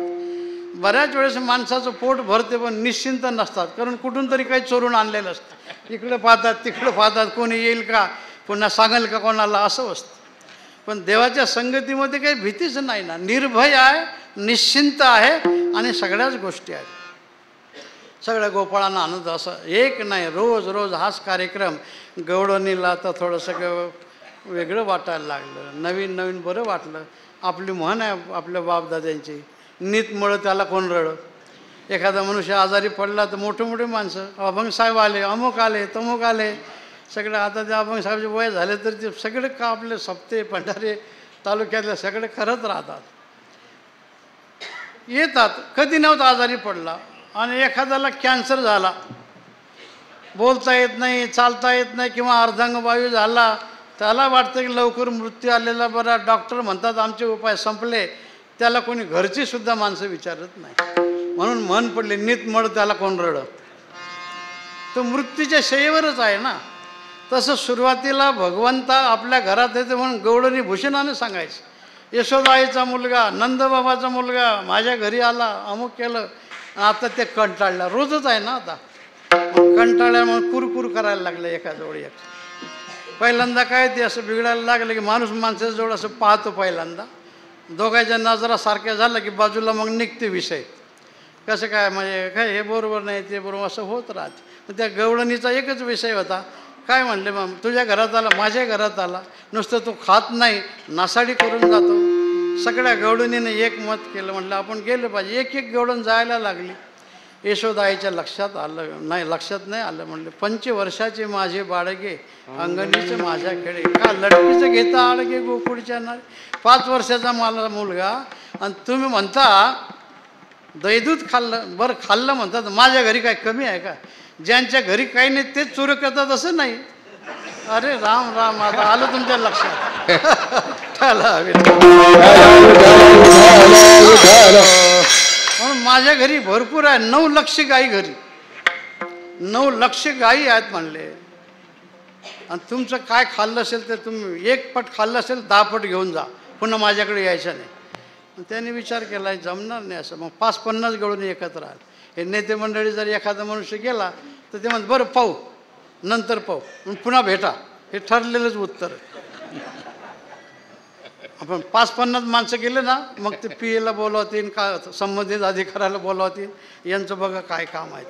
बऱ्याच वेळेस माणसाचं पोट भरते पण निश्चिंत नसतात, कारण कुठून तरी काही चोरून आणलेलं असतं. इकडं पाहतात तिकडं पाहतात, कोणी येईल का, पुन्हा सांगेल का कोणाला, असं असतं. पण देवाच्या संगतीमध्ये काही भीतीच नाही ना, निर्भय आहे, निश्चिंत आहे, आणि सगळ्याच गोष्टी आहेत. सगळ्या गोपाळांना आनंद. असं एक नाही, रोज रोज हाच कार्यक्रम. गवळणीला तर थोडंसं वेगळं वाटायला लागलं, नवीन नवीन बरं वाटलं. आपली म्हण आहे आपल्या बापदाद्यांची, नीत मुळं त्याला कोण रड. एखादा मनुष्य आजारी पडला तर मोठे मोठे माणसं, अभंग साहेब आले, अमुक आले, तमुक आले, सगळं. आता ते अभंग साहेबचे वय झाले तर ते सगळे का आपले सप्ते भंडारे तालुक्यातले सगळे करत राहतात, येतात. कधी नव्हता आजारी पडला. आणि एखाद्याला कॅन्सर झाला, बोलता येत नाही, चालता येत नाही, किंवा अर्धांगवायू झाला, त्याला वाटतं की लवकर मृत्यू आलेला बरा. डॉक्टर म्हणतात आमचे उपाय संपले, त्याला कोणी घरची सुद्धा माणसं विचारत नाही. म्हणून मन पडले, नीत मळ त्याला कोण रड. तो मृत्यूच्या शयेवरच आहे ना. तसं सुरुवातीला भगवंता आपल्या घरात येते म्हणून गवळणी भूषणाने सांगायचं, यशोदाईचा मुलगा, नंदबाबाचा मुलगा माझ्या घरी आला, अमुक केलं. आता ते कंटाळला, रोजच आहे ना आता. कंटाळल्यामुळे कुरकुर करायला लागलं एखाजवळ एक. पहिल्यांदा काय ते असं बिघडायला लागलं की माणूस माणसाच्या जवळ असं पाहतो पहिल्यांदा, दोघांच्या नजरा सारख्या झालं की बाजूला मग निघते विषय. कसं काय म्हणजे काय हे बरोबर नाही ते बरोबर असं होत राहते. मग त्या गवळणीचा एकच विषय होता, काय म्हणले मग तुझ्या घरात आला, माझ्या घरात आला, नुसतं तो खात नाही, नासाडी करून जातो. सगळ्या गवळणीने एक मत केलं, म्हटलं आपण गेलं पाहिजे. एक एक गवळण जायला लागली. यशोदाईच्या लक्षात आलं नाही, लक्षात नाही आलं. म्हणले 5 वर्षाचे माझे बाळगे, अंगणीचे माझ्या खेळे, का लडकीचं घेता आडगे गोकुळच्या नारे. 5 वर्षाचा मला मुलगा, आणि तुम्ही म्हणता दहीदूध खाल्लं. बरं खाल्लं म्हणतात, माझ्या घरी काय कमी आहे का? ज्यांच्या घरी काही नाही तेच चोरी करतात असं नाही. अरे राम राम, आता आलं तुमच्या लक्षात. म्हणून माझ्या घरी भरपूर आहे, 9 लक्ष गाई घरी, 9 लक्ष गाई आहेत म्हणले. आणि तुमचं काय खाल्लं असेल तर तुम्ही 1 पट खाल्लं असेल 10 पट घेऊन जा, पुन्हा माझ्याकडे यायचं नाही. त्यांनी विचार केला जमणार नाही असं. मग 50-50 गवळणी एकत्र आले. हे नेते मंडळी जर एखादा मनुष्य गेला तर ते म्हणतात बरं पाहू, नंतर पाहू, पुन्हा भेटा, हे ठरलेलंच उत्तर. आपण 50-50 माणसं गेले ना मग ते PA ला बोलावतील, का संबंधित अधिकाऱ्याला बोलावतील, यांचं बघा काय काम आहे.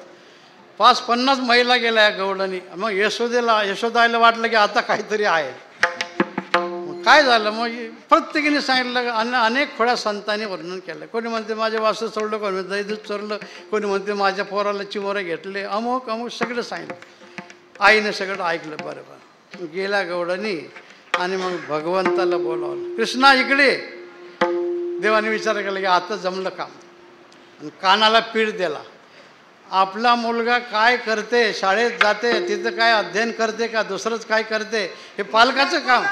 50-50 महिला गेल्या या गवळणी. मग यशोदाला वाटलं की आता काहीतरी आहे. मग काय झालं, मग प्रत्येकीने सांगितलं. अनेक खोड्या संतांनी वर्णन केलं. कोणी म्हणते माझे वासू चोरलं, कोणी म्हणते दैदूत चोरलं, कोणी म्हणते माझ्या पोराला चिमोरे घेतले, अमुक अमुक सगळं सांगितलं. आईने सगळं ऐकलं. बरोबर गेल्या गवळणी आणि मग भगवंताला बोलावलं, कृष्णा इकडे. देवाने विचार केला की आता जमलं काम. आणि कानाला पीठ दिला. आपला मुलगा काय करते, शाळेत जाते, तिथं काय अध्ययन करते का दुसरंच काय करते, हे पालकाचं काम.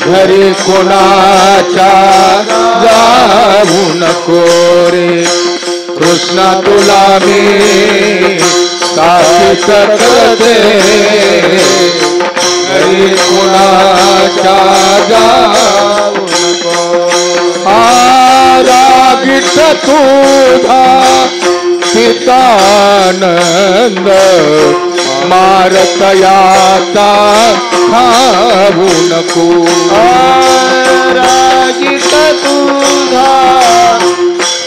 घरी कोणाच्या जाऊ नको रे, कृष्णा तुला मी साक्षीच करते. घरी कोणाच्या जाऊ नको, रागीट तुझा पितानंद मारतयाचा खाऊ नको. रागीत तुझा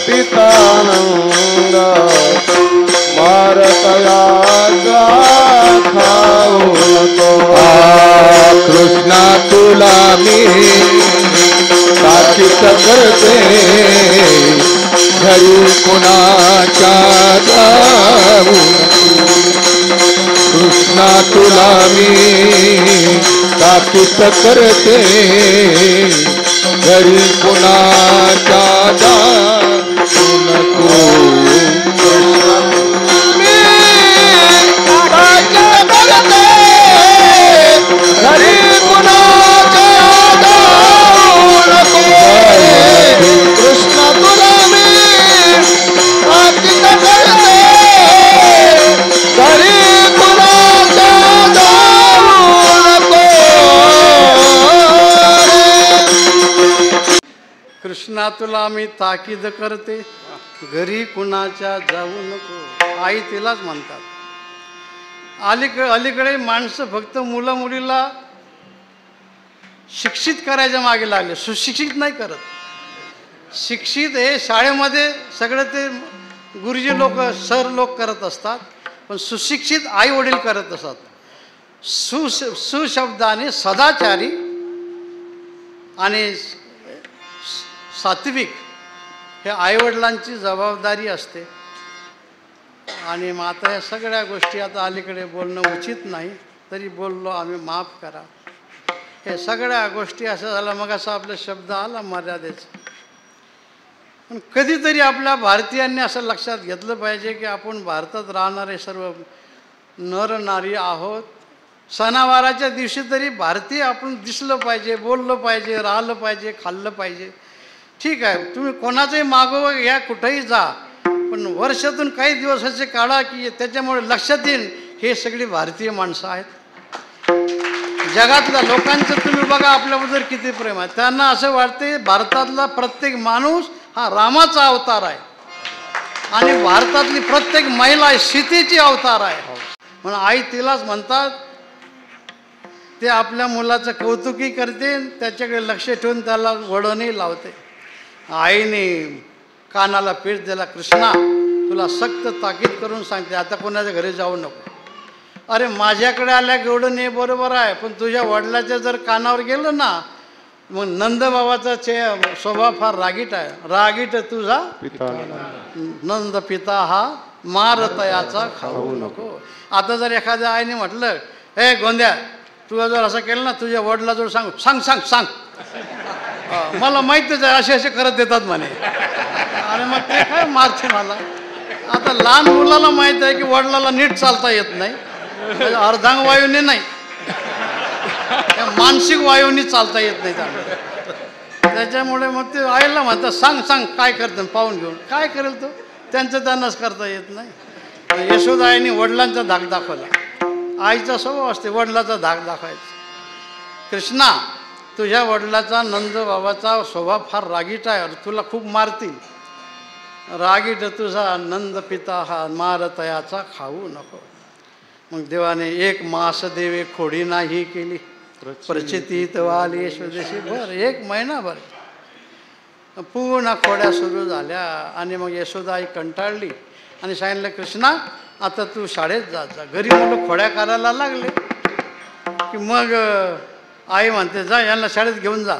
पितानंद मारतयाचा खाऊ नको. कृष्णा तुला मी साक्षीच करते. घरी कोणाच्या जाऊ नको, कृष्णा तुला मी साक्षीच करते. घरी कोणाच्या जाऊ नको. घरी कोणाच्या जाऊ नको. कृष्णा तुला मी साक्षीच करते. घरी कोणाच्या जाऊ नको. कृष्णा तुला मी ताकीद करते, घरी कुणाच्या जाऊ नको. आई तिलाच म्हणतात. अलीकडे माणसं फक्त मुलं मुलीला शिक्षित करायच्या मागे लागले, सुशिक्षित नाही करत. शिक्षित हे शाळेमध्ये सगळे ते गुरुजी लोक, सर लोक करत असतात, पण सुशिक्षित आई वडील करत असतात. सुशब्दाने सदाचारी आणि सात्विक हे आईवडिलांची जबाबदारी असते. आणि मग आता या सगळ्या गोष्टी आता अलीकडे बोलणं उचित नाही, तरी बोललो आम्ही, माफ करा. हे सगळ्या गोष्टी असं झालं. मग असा आपला शब्द आला मर्यादेचा. पण कधीतरी आपल्या भारतीयांनी असं लक्षात घेतलं पाहिजे की आपण भारतात राहणारे सर्व नर नारी आहोत. सणावाराच्या दिवशी तरी भारतीय आपण दिसलं पाहिजे, बोललं पाहिजे, राहिलं पाहिजे, खाल्लं पाहिजे. ठीक आहे, तुम्ही कोणाचंही मागोवा घ्या, कुठंही जा, पण वर्षातून काही दिवस असे काढा की त्याच्यामुळे लक्षात येईल हे सगळी भारतीय माणसं आहेत. जगातल्या लोकांचं तुम्ही बघा आपल्याबद्दल किती प्रेम आहे. त्यांना असं वाटते भारतातला प्रत्येक माणूस हा रामाचा अवतार आहे आणि भारतातली प्रत्येक महिला सीतेची अवतार आहे. म्हणून आई तिलाच म्हणतात. ते आपल्या मुलाचं कौतुकी करते, त्याच्याकडे लक्ष ठेवून त्याला वळणही लावते. आईने कानाला पीठ दिला, कृष्णा तुला सक्त ताकीद करून सांगते आता कोणाच्या घरी जाऊ नको. अरे माझ्याकडे आल्या एवढं नाही बरोबर आहे, पण तुझ्या वडिलाच्या जर कानावर गेलं ना मग नंदबाबाचा स्वभाव फार रागीट आहे. रागीट तुझा नंद पिता हा मारतयाचा खाऊ नको. आता जर एखाद्या आईने म्हटलं हे गोंद्या तुला जर असं केलं ना तुझ्या वडिलाजवळ सांग सांग सांग सांग मला माहीतच आहे असे असे करत देतात म्हणे. आणि मग ते काय मारते मला. आता लहान मुलाला माहीत आहे की वडिलाला नीट चालता येत नाही, अर्धांग वायूने नाही, मानसिक वायूने चालता येत नाही त्यांना. त्याच्यामुळे मग ते आईला म्हणतात सांग सांग काय करतं पाहून घेऊन. काय करेल तो, त्यांचं त्यांनाच करता येत नाही. यशोदाईने वडिलांचा धाक दाखवला. आईचा स्वभाव असते वडिलाचा धाक दाखवायचा. कृष्णा, तुझ्या वडिलाचा नंद बाबाचा स्वभाव फार रागीट आहे, तुला खूप मारतील. रागीट तुझा नंद पिता हा मार तयाचा खाऊ नको. मग देवाने एक मास देवे खोडी नाही केली, प्रचितीत वाली स्वदेशी भर. 1 महिनाभर पुन्हा खोड्या सुरू झाल्या. आणि मग यशोदाई कंटाळली आणि सांगितलं, कृष्णा आता तू शाळेत जात जा. घरी मुलं खोड्या करायला लागले की मग आई म्हणते जा यांना शाळेत घेऊन जा.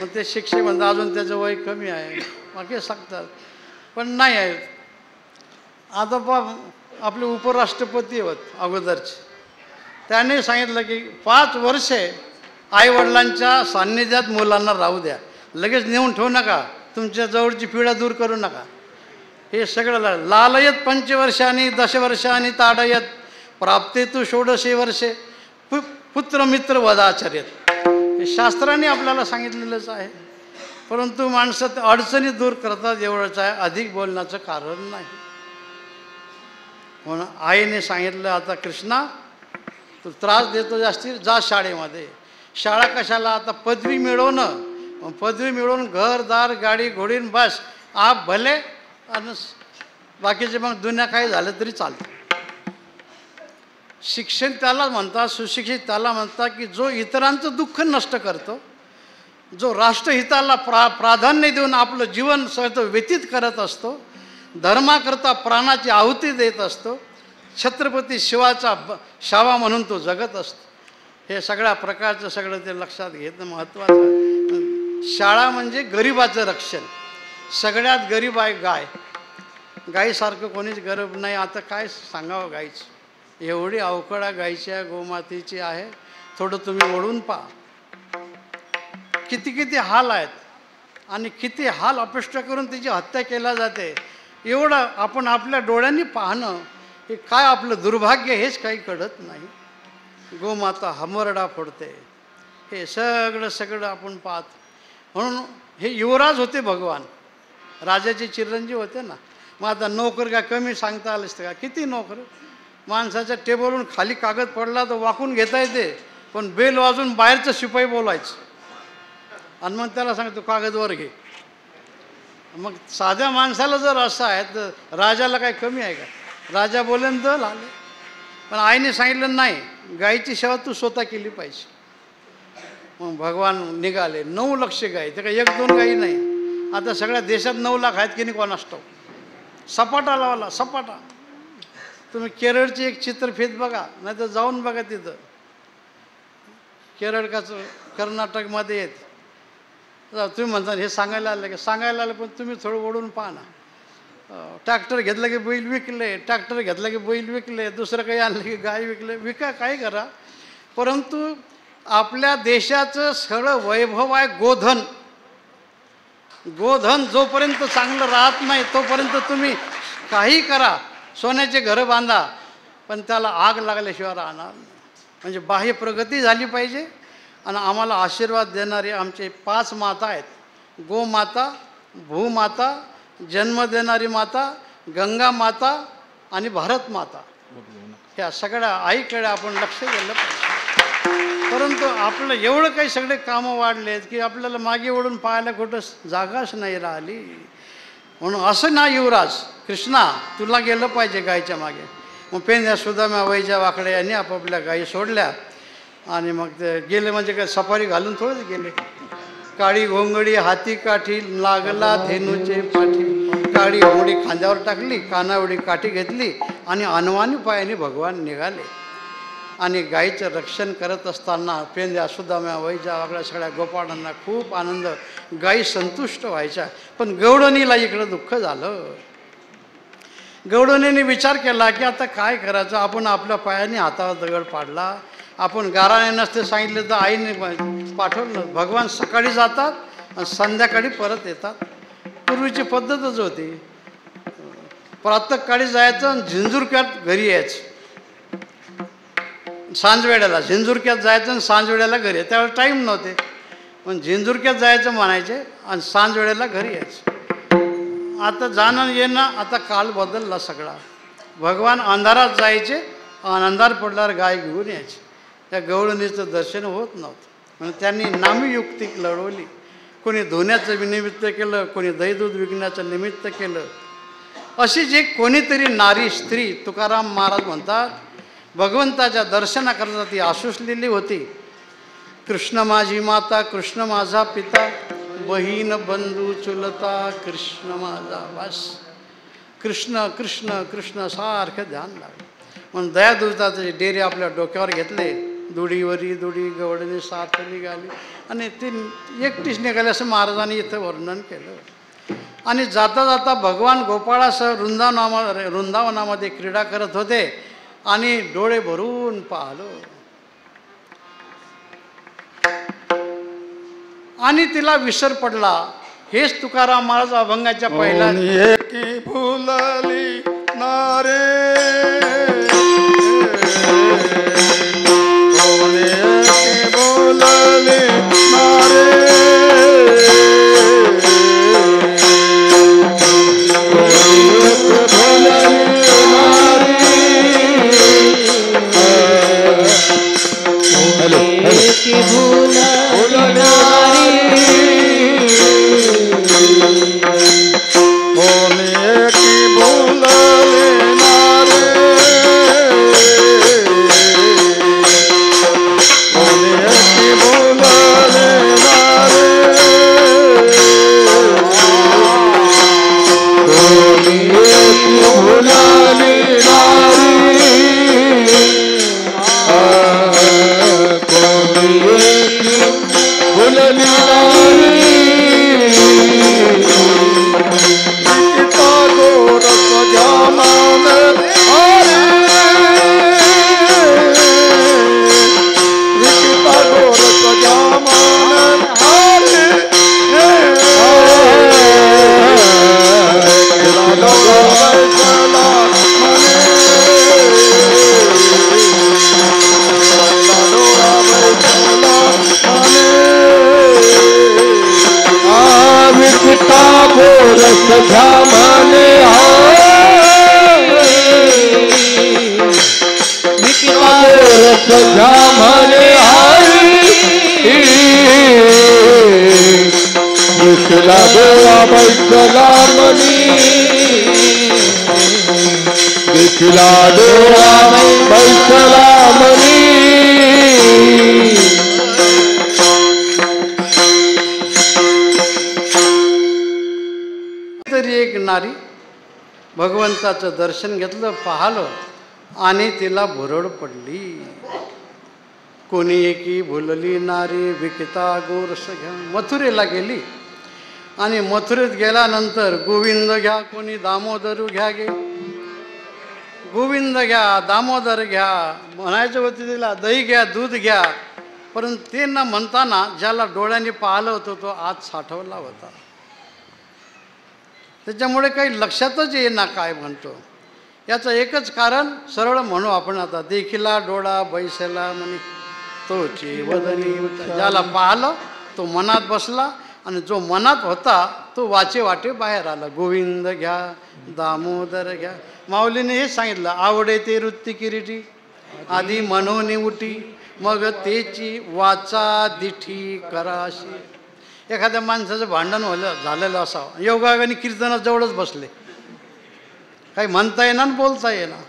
मग ते शिक्षक म्हणतात अजून त्याचं वय कमी आहे, बाकी सांगतात पण नाही आहे. आता आपले उपराष्ट्रपती होत अगोदरचे, त्याने सांगितलं की 5 वर्षे आईवडिलांच्या सान्निध्यात मुलांना राहू द्या, लगेच नेऊन ठेवू नका, तुमच्या जवळची पिढ्या दूर करू नका. हे सगळं लालयत 5 वर्षांनी 10 वर्षांनी ताडयत प्राप्ते तू 16 वर्षे पुत्र मित्र वदाचर्यत. हे शास्त्राने आपल्याला सांगितलेलंच आहे. परंतु माणसं अडचणी दूर करतात एवढंच आहे, अधिक बोलण्याचं कारण नाही. म्हणून आईने सांगितलं आता कृष्णा तू त्रास देतो जास्ती, जा शाळेमध्ये. शाळा कशाला, आता पदवी मिळवणं, पदवी मिळवून घरदार गाडी घोडीन बस आप भले आणि बाकीचे मग दुनिया काही झालं तरी चालतं. शिक्षण त्याला म्हणतात, सुशिक्षित त्याला म्हणतात की जो इतरांचं दुःख नष्ट करतो, जो राष्ट्रहिताला प्राधान्य देऊन आपलं जीवन सहज व्यतीत करत असतो, धर्माकरता प्राणाची आहुती देत असतो, छत्रपती शिवाचा शावा म्हणून तो जगत असतो. हे सगळ्या प्रकारचं सगळं ते लक्षात घेणं महत्त्वाचं. शाळा म्हणजे गरिबाचं रक्षण. सगळ्यात गरीब आहे गाय. गाईसारखं कोणीच गरीब नाही. आता काय सांगावं गाईचं, एवढी अवकळा गायच्या गोमातेची आहे. थोडं तुम्ही ओढून पहा, किती किती हाल आहेत आणि किती हाल अपेष्ट करून तिची हत्या केल्या जाते. एवढं आपण आपल्या डोळ्यांनी पाहणं हे काय आपलं दुर्भाग्य हेच काही कळत नाही. गोमाता हमरडा फोडते, हे सगळं आपण पाहत. म्हणून हे युवराज होते भगवान, राजाचे चिरंजीव होते ना. मग आता नोकर का कमी सांगता आलं असतं का, किती नोकर. माणसाच्या टेबलवरून खाली कागद पडला तर वाकून घेता येते, पण बेल वाजून बाहेरचं शिपाई बोलायचं आणि मग त्याला सांगतो कागदवर घे. मग साध्या माणसाला जर असं आहे तर राजाला काय कमी आहे का, राजा बोलेन तर आले. पण आईने सांगितलं नाही, गायीची सेवा तू स्वतः केली पाहिजे. मग भगवान निघाले. 9 लाख गाई, ते काय 1-2 गाई नाही. आता सगळ्या देशात 9 लाख आहेत की नाही कोणास ठाऊक. सपाटा लावला, सपाटा. तुम्ही केरळची एक चित्रफित बघा, नाही तर जाऊन बघा तिथं. केरळ का कर्नाटकमध्ये येत. तुम्ही म्हणता हे सांगायला आलं की सांगायला आलं, पण तुम्ही थोडं ओढून पाहा ना. ट्रॅक्टर घेतलं की बैल विकले, ट्रॅक्टर घेतलं की बैल विकले, दुसरं काही आणलं की गाय विकले. विका काय करा, परंतु आपल्या देशाचं सगळं वैभव आहे गोधन. गोधन जोपर्यंत चांगलं राहत नाही तोपर्यंत तुम्ही काही करा, सोन्याचे घरं बांधा, पण त्याला आग लागल्याशिवाय राहणार नाही. म्हणजे बाह्य प्रगती झाली पाहिजे. आणि आम्हाला आशीर्वाद देणारे आमचे 5 माता आहेत. गोमाता, भूमाता, जन्म देणारी माता, गंगा माता आणि भारत माता. ह्या सगळ्या आईकडे आपण लक्ष दिलं पाहिजे. परंतु आपलं एवढं काही सगळे कामं वाढलेत की आपल्याला मागे वळून पाहायला कुठं जागाच नाही राहिली. म्हणून असं ना युवराज कृष्णा तुला गेलं पाहिजे गायीच्या मागे. मग पेंद्या सुदाम्या वैजा वाकडे यांनी आपापल्या गायी सोडल्या आणि मग ते गेले. म्हणजे काय सफारी घालून थोडेच गेले. काळी घोंगडी हाती काठी लागला धेनूचे पाठी, काळी घोंगडी खांद्यावर टाकली, कानावडी काठी घेतली आणि अनवानी पायाने भगवान निघाले. आणि गायीचं रक्षण करत असताना पेंद्या सुदाम्या वैजा वाकड्या सगळ्या गोपाळांना खूप आनंद, गायी संतुष्ट व्हायच्या. पण गवळणीला इकडं दुःख झालं. गवळणीने विचार केला की आता काय करायचं. आपण आपल्या पायाने हातावर दगड पाडला, आपण गाराने नसते सांगितलं तर आईने पाठवलं. भगवान सकाळी जातात आणि संध्याकाळी परत येतात. पूर्वीची पद्धतच होती. प्रातःकाळी जायचं आणि झिंजुरक्यात घरी यायचं. सांजवेड्याला झिंजुरक्यात जायचं आणि सांजवेड्याला घरी. त्यावेळेस टाईम नव्हते. पण झेंजुरक्यात जायचं म्हणायचे आणि सांज वेळेला घरी यायचं. आता जाणं येणं, आता काळ बदलला सगळा. भगवान अंधारात जायचे आणि अंधार पडल्यावर गाय घेऊन यायचे. त्या गवळणीचं दर्शन होत नव्हतं म्हणून त्यांनी नामी युक्ती लढवली. कोणी धुण्याचं निमित्त केलं, कोणी दही दूध विकण्याचं निमित्त केलं. अशी जी कोणीतरी नारी स्त्री, तुकाराम महाराज म्हणतात, भगवंताच्या दर्शनाकरता ती आसुसलेली होती. कृष्ण माझी माता, कृष्ण माझा पिता, बहीण बंधू चुलता, कृष्ण माझा वास. कृष्ण कृष्ण कृष्ण सारखं ध्यान लागलं. म्हणून दयादुधाचे डेरे आपल्या डोक्यावर घेतले. दुडीवरी दुडी गवडणी साथ निघाली आणि ती एकटीच निघाली असं महाराजांनी इथं वर्णन केलं. आणि जाता जाता भगवान गोपाळासह वृंदावनामध्ये क्रीडा करत होते आणि डोळे भरून पाहलो. आणि तिला विसर पडला. हेच तुकाराम महाराज अभंगाच्या पहिल्या की फुलली नारे बोलले नारे तरी एक नारी भगवंताचं दर्शन घेतलं, पाहिलं आणि तिला भुरळ पडली. कोणी एकी भुलली नारी विकिता गोरस घ्या. मथुरेला गेली आणि मथुरेत गेल्यानंतर गोविंद घ्या, कोणी दामोदर घ्या गे. गोविंद घ्या, दामोदर घ्या म्हणायचं होतं तिला. दही घ्या, दूध घ्या. परंतु ते न म्हणताना ज्याला डोळ्यांनी पाहिलं होतं तो आत साठवला होता. त्याच्यामुळे काही लक्षातच येईना काय म्हणतो. याचं एकच कारण सरळ म्हणू आपण आता. देखिला डोळा बैसला म्हणे तोची वदनी. ज्याला पाहिलं तो मनात बसला आणि जो मनात होता तो वाचे वाटे बाहेर आला. गोविंद घ्या, दामोदर घ्या. माऊलीने हे सांगितलं, आवडे ते वृत्ती किरीटी आधी मनोनी उठी मग तेची वाचा दिठी कराशी. एखाद्या माणसाचं भांडण झालेलं असावं, योगायोगाने कीर्तनात जवळच बसले, काही म्हणता येणार आणि बोलता येणार.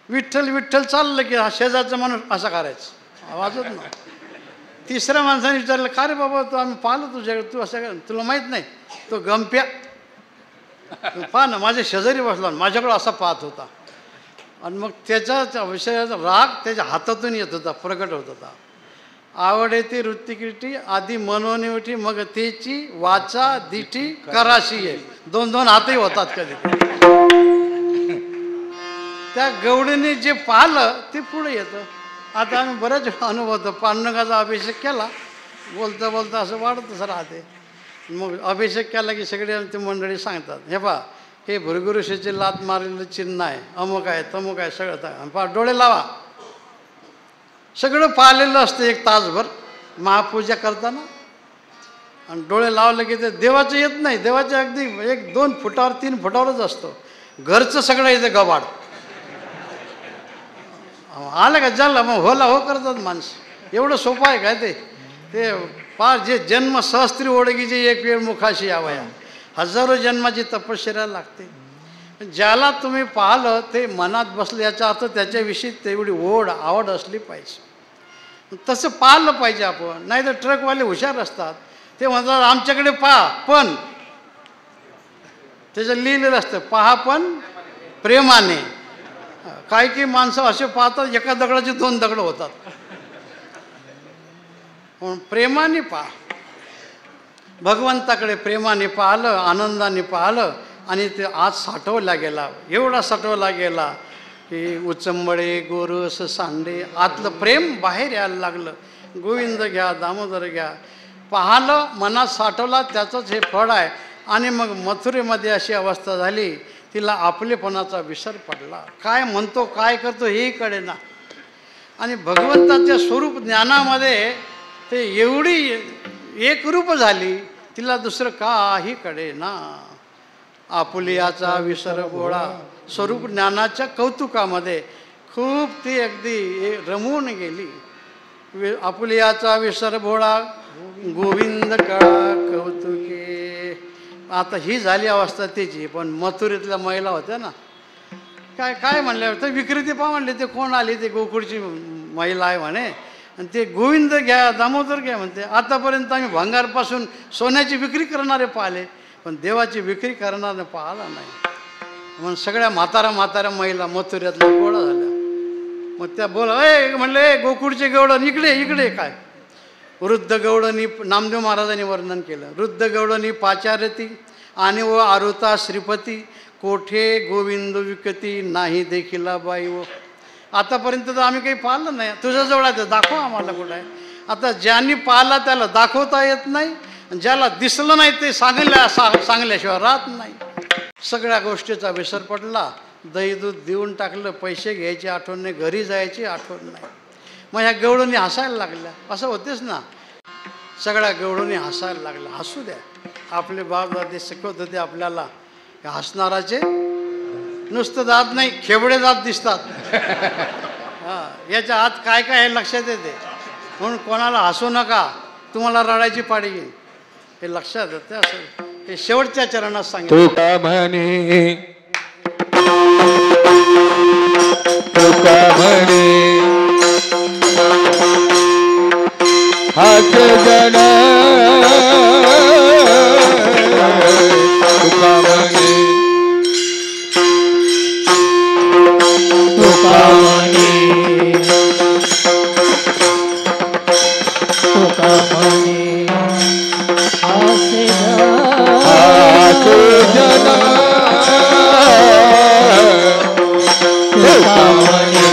विठ्ठल विठ्ठल चाललं की हा शेजारचा माणूस असा करायचं, आवाजच ना. तिसऱ्या माणसाने विचारलं, का रे बाबा तू आम्ही पाहिलं तुझ्याकडे, तू असं काय, तुला माहीत नाही तो गंप्या पहा ना माझ्या शेजारी बसला माझ्याकडे असा पाहत होता. आणि मग त्याच्या विषयाचा राग त्याच्या हातातून येत होता, प्रगट होत होता. आवडे ती वृत्तिकिटी आधी मनोनी उठी मग तेची वाचा दिठी कराशी आहे. दोन दोन हातही होतात कधी. त्या गवडीने जे पाहिलं ते पुढे येतं. आता आम्ही बरेच अनुभवतो. पांडुरंगाचा अभिषेक केला, बोलता बोलता असं वाढतच राहते. मग अभिषेक केला की सगळे ते मंडळी सांगतात, हे पहा हे भृगुऋषीचे लात मारलेलं चिन्ह आहे, अमुक आहे तमुक आहे सगळं. पहा डोळे लावा, सगळं पाहिलेलं असतं एक तासभर. महापूजा करताना, आणि डोळे लावले की ते देवाचं येत नाही, देवाचे अगदी 1-2 फुटावर 3 फुटावरच असतो. घरचं सगळं येतं गबाड. आलं का झालं, मग होला हो करतात माणसं. एवढं सोपं आहे काय ते फार जे जन्म सहस्त्री ओळखीचे एक वेळ मुखाशी यावया, हजारो जन्माची तपश्चर्या लागते. ज्याला तुम्ही पाहिलं ते मनात बसलं, याचा अर्थ त्याच्याविषयी तेवढी ओढ आवड असली पाहिजे. तसं पाहिलं पाहिजे आपण. नाही तर ट्रकवाले हुशार असतात, ते म्हणतात आमच्याकडे पहा, पण त्याचं लिहिलेलं असतं पहा पण प्रेमाने. काही माणसं असे पाहतात एका दगडाचे 2 दगड होतात. म्हणून प्रेमाने पहा, भगवंताकडे प्रेमाने पाहिलं, आनंदाने पाहिलं, आणि ते आज साठवला गेला, एवढा साठवला गेला की उचंबळे गोरस सांडे, आतलं प्रेम बाहेर यायला लागलं. गोविंद घ्या, दामोदर घ्या, पाहिलं, मनात साठवला, त्याचंच हे फळ आहे. आणि मग मथुरेमध्ये अशी अवस्था झाली, तिला आपलेपणाचा विसर पडला. काय म्हणतो काय करतो हेही कळेना. आणि भगवंताच्या स्वरूप ज्ञानामध्ये ते एवढी एकरूप झाली, तिला दुसरं काही कळेना. आपुलियाचा विसर गोळा, स्वरूप ज्ञानाच्या कौतुकामध्ये खूप ती अगदी रमून गेली. आपुलियाचा विसर भोळा, गोविंद काळा कौतुके. आता ही झाली अवस्था त्याची. पण मथुरेतल्या महिला होत्या ना, काय काय म्हणल्या, तर विक्रेते पहा म्हणले, ते कोण आले, ते गोकुळची महिला आहे म्हणे, आणि ते गोविंद घ्या, दामोदर घ्या म्हणते. आतापर्यंत आम्ही भंगारपासून सोन्याची विक्री करणारे पाहिले, पण देवाची विक्री करणारे पाहिला नाही. म्हणून सगळ्या म्हाताऱ्या महिला मथुऱ्यातल्या गोळा झाल्या. मग त्या म्हणले गोकुळचे गौडन इकडे काय. वृद्ध गौडनी नामदेव महाराजांनी वर्णन केलं. वृद्ध गौडनी पाचारती आणि व आरुता श्रीपती, कोठे गोविंद विकती नाही देखील बाई. व आतापर्यंत तर आम्ही काही पाहिलं नाही, तुझ्याजवळ आहे दाखव आम्हाला कुठं आहे. आता ज्यांनी पाहिला त्याला दाखवता येत नाही, ज्याला दिसलं नाही ते सांगल्याशिवाय राहत नाही. सगळ्या गोष्टीचा विसर पडला. दही दूध देऊन टाकलं, पैसे घ्यायची आठवण नाही, घरी जायची आठवण नाही. मग ह्या गवळणी हसायला लागल्या. असं होतेच ना, सगळ्या गवळणी हसायला लागल्या. हसू द्या, आपले बापदादे शिकवत होते आपल्याला, हसणाराचे नुसतं दात नाही, खेबडे दात दिसतात. हां, याच्या आत काय काय हे लक्षात येते. म्हणून कोणाला हसू नका, तुम्हाला रडायची पाळी येईल, हे लक्षात येते. असं हे शेवटच्या चरणात सांगितलं. तुका म्हणे, तुका म्हणे, हाच जन तुका म्हणे, तुका म्हणे, तुका म्हणे, हाच जन तुका म्हणे,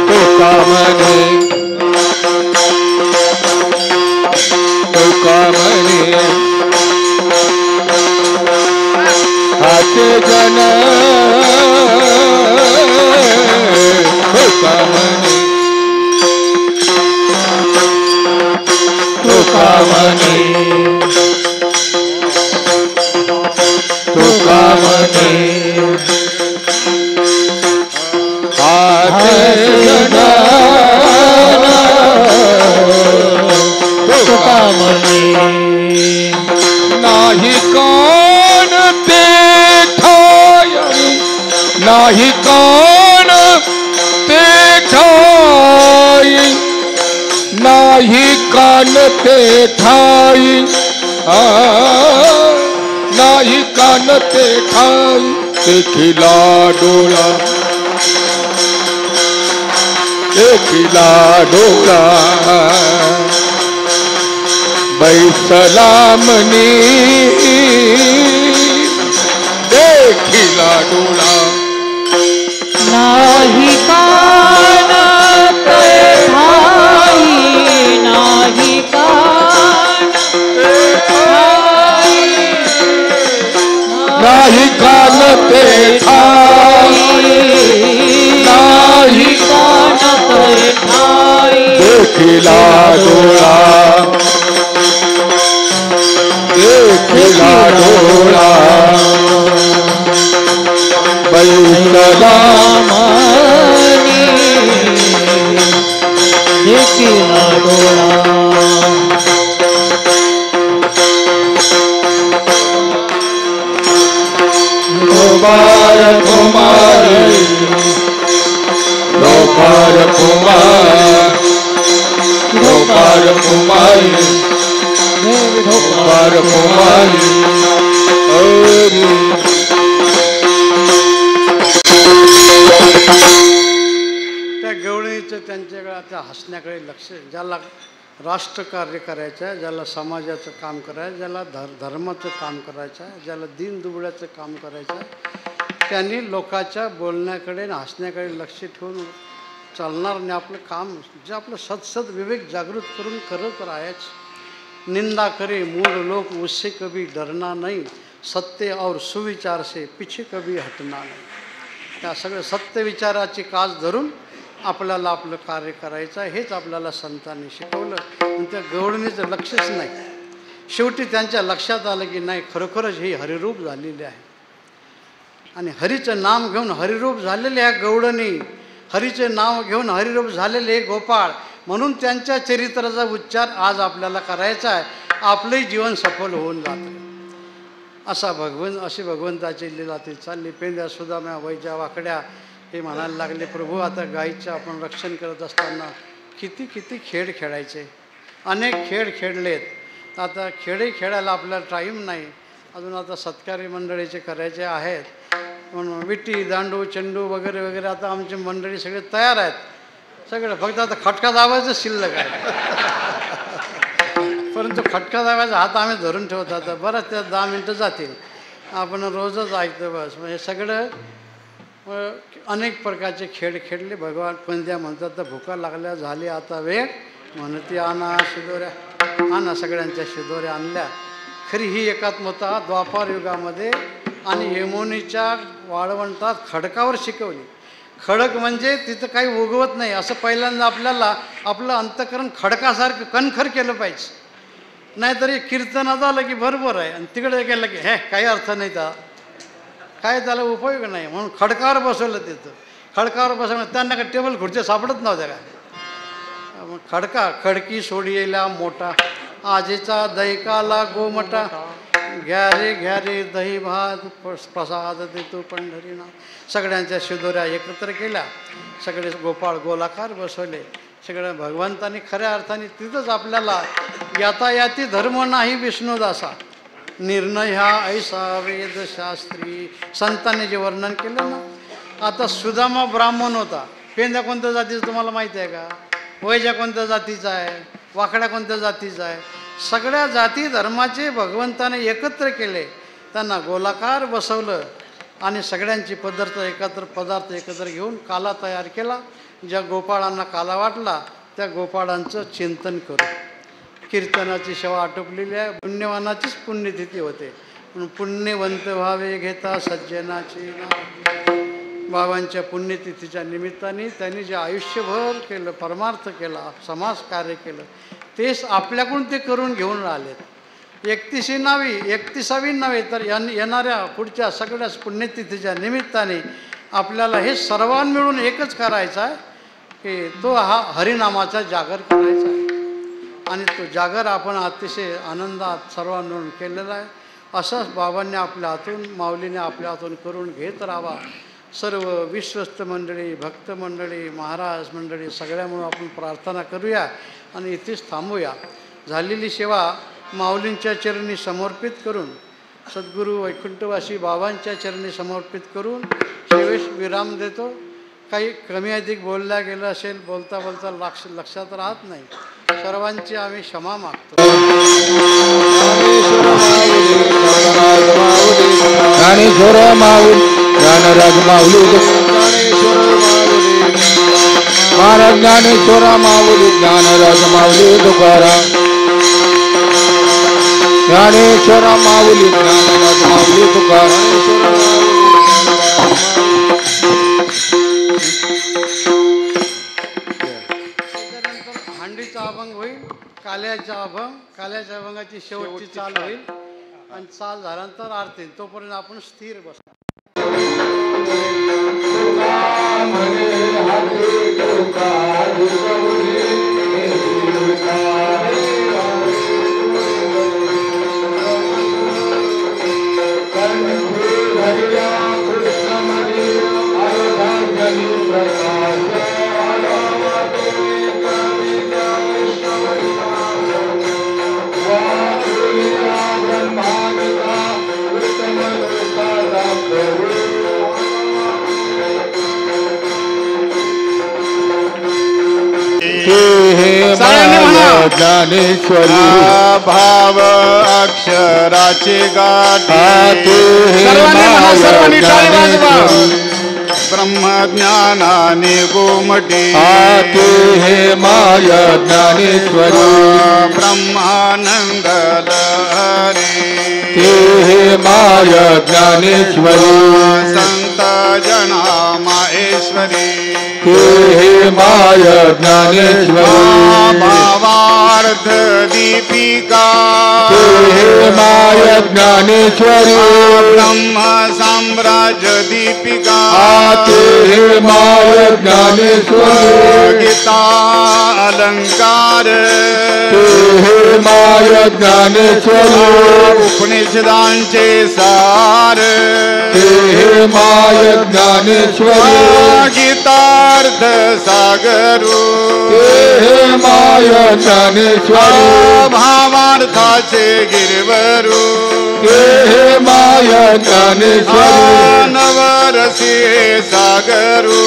तुका म्हणे, तुका म्हणे, हाच जन तुका म्हणे, तुका म्हणे, तुका म्हणे, हाच जन तुका म्हणे, नाही कोण ते ठाई, नाही कोण ते ठाई, नाही कान ते ठाई, नाही कान ते ठाई, देखिला डोळा, देखिला डोळा, बैसला मनी, देखिला डोळा, नाही कान ते ठाई, नाही कान ते ठाई, नाही कान ते ठाई, नाही कान ते देखिला डोळा देखिला डोळा बैसला माने देखिला डोळा गोपाळ कुमारी गोपाळ कुमार गोपाळ कुमारी गोपाळ कुमारी हरी त्या गवळणीचं त्यांच्याकडे त्या हसण्याकडे लक्ष, ज्याला राष्ट्रकार्य करायचं आहे, ज्याला समाजाचं काम करायचं आहे, ज्याला धर्माचं काम करायचं आहे, ज्याला दीनदुबळ्याचं काम करायचं आहे, त्यांनी लोकांच्या बोलण्याकडे आणि हसण्याकडे लक्ष ठेवून चालणार आणि आपलं काम जे आपलं सतसत विवेक जागृत करून करत राहायचं. निंदा करे मूढ़ लोक उससे कभी डरना नहीं, सत्य और सुविचार से पीछे कभी हटना नाही. त्या सगळं सत्य विचाराची कास धरून आपल्याला आपलं कार्य करायचं आहे, हेच आपल्याला संतांनी शिकवलं. आणि त्या गवळणीचं लक्षच नाही. शेवटी त्यांच्या लक्षात आलं की नाही, खरोखरच ही हरिरूप झालेली आहे. आणि हरीचं नाम घेऊन हरिरूप झालेले ह्या गवळणी, हरीचे नाव घेऊन हरिरूप झालेले गोपाळ, म्हणून त्यांच्या चरित्राचा उच्चार आज आपल्याला करायचा आहे. आपलंही जीवन सफल होऊन जातं. अशी भगवंताची लीला ती चालली. पेंद्या सुदाम्या वैजा वाकड्या हे म्हणायला लागले, प्रभू आता गायीचं आपण रक्षण करत असताना किती किती खेळ खेळायचे, अनेक खेळ खेळलेत. आता खेळही खेळायला आपल्याला टाईम नाही. अजून आता सत्कारी मंडळीचे करायचे आहेत, म्हणून विटी दांडू चेंडू वगैरे वगैरे आता आमची मंडळी सगळे तयार आहेत. सगळं फक्त आता खटका दाबायचं शिल्लक आहे. परंतु खटका दाबायचा हात आम्ही धरून ठेवतो. आता बरं त्या 10 मिनटं जातील. आपण रोजच ऐकतो बस. म्हणजे सगळं अनेक प्रकारचे खेळ खेळले. भगवान पंद्या म्हणतात तर भुका लागल्या झाली आता वेळ, म्हणती आणा शिदोऱ्या, आणा सगळ्यांच्या शिदोऱ्या आणल्या. खरी ही एकात्मता द्वापार युगामध्ये आणि यमुनेच्या वाळवंटात खडकावर शिकवली. खडक म्हणजे तिथं काही उगवत नाही असं पहिल्यांदा आपल्याला आपलं अंतःकरण खडकासारखं कणखर केलं पाहिजे. नाहीतरी कीर्तनात आलं की बरोबर आहे आणि तिकडे गेलं की हे काही अर्थ नाही, त्या काय त्याला उपयोग नाही. म्हणून खडकावर बसवलं. तिथं खडकावर बसवलं. त्यांना काय टेबल खुर्च्या सापडत नव्हत्या काय. खडका खडकी सोडियेला मोठा, आजीचा दैकाला गोमटा, घ्या रे दही भात प्रसाद देतो पंढरीनाथ. सगळ्यांच्या शिदोऱ्या एकत्र केल्या. सगळे गोपाळ गोलाकार बसवले. सगळं भगवंतानी खऱ्या अर्थाने तिथंच आपल्याला यातायाती धर्म नाही विष्णुदासा, निर्णय हा ऐसा वेदशास्त्री. संतांनी जे वर्णन केलं ना. आता सुदामा ब्राह्मण होता. पेंद्या कोणत्या जातीचा तुम्हाला माहिती आहे का? वैजा कोणत्या जातीचा आहे? वाकड्या कोणत्या जातीचा आहे? सगळ्या जाती धर्माचे भगवंताने एकत्र केले. त्यांना गोलाकार बसवलं आणि सगळ्यांची पदार्थ एकत्र घेऊन काला तयार केला. ज्या गोपाळांना काला वाटला त्या गोपाळांचं चिंतन करू. कीर्तनाची सेवा आटोपलेली आहे. पुण्यवानाचीच पुण्यतिथी होते. म्हणून पुण्यवंत व्हावे घेता सज्जनाची नाव. बाबांच्या पुण्यतिथीच्या निमित्ताने त्यांनी जे आयुष्यभर केलं, परमार्थ केला, समाज कार्य केलं, तेच आपल्याकडून ते करून घेऊन राहिलेत. 31वी नव्हे तर येणाऱ्या पुढच्या सगळ्याच पुण्यतिथीच्या निमित्ताने आपल्याला हे सर्वांना मिळून एकच करायचं आहे की तो हा हरिनामाचा जागर करायचा आहे. आणि तो जागर आपण अतिशय आनंदात सर्वांना मिळून केलेला आहे. असंच बाबांनी आपल्या हातून, माऊलीने आपल्या हातून करून घेत राहावा. सर्व विश्वस्त मंडळी, भक्त मंडळी, महाराज मंडळी सगळ्यामुळं आपण प्रार्थना करूया आणि इथेच थांबूया. झालेली सेवा माऊलींच्या चरणी समर्पित करून, सद्गुरू वैकुंठवासी बाबांच्या चरणी समर्पित करून सेवेस विराम देतो. काही कमी अधिक बोलल्या गेलं असेल, बोलता बोलता लक्षात राहत नाही, सर्वांची आम्ही क्षमा मागतो. ज्ञानेश्वर माऊली ज्ञानराज माऊली महाराज ज्ञानेश्वर माऊली ज्ञानराज माऊली तुकाराम ज्ञानेश्वर माऊली ज्ञानराज माऊली तुकाराम. हांडी काल्याच्या अभंगाची शेवटची चाल होईल आणि चाल झाल्यानंतर आरती. तोपर्यंत आपण स्थिर बस. ज्ञानेश्वरी भाव अक्षराची गाठी सर्वांनी टाळी वाजवा. ब्रह्मज्ञानाने गोमटी आते हे माय ज्ञानेश्वरी ब्रह्मानंद लहरी ते हे माय ज्ञानेश्वरी संत जना माहेश्वरी ते हे माय ज्ञानेश्वरी भावार्थ दीपिका ते हे माय ज्ञानेश्वरी ब्रह्म साम्राज्य दीपिका ते हे माय ज्ञानेश्वरी गीता अलंकार ते हे माय ज्ञानेश्वरी उपनिषदांचे सार ते हे माय ज्ञानेश्वरी गीतार्थ सागरू ते हे माय ज्ञानेश्वरी भावार्थाचे गिरवरू ते हे माय ज्ञानेश्वरी नवरसी सागरू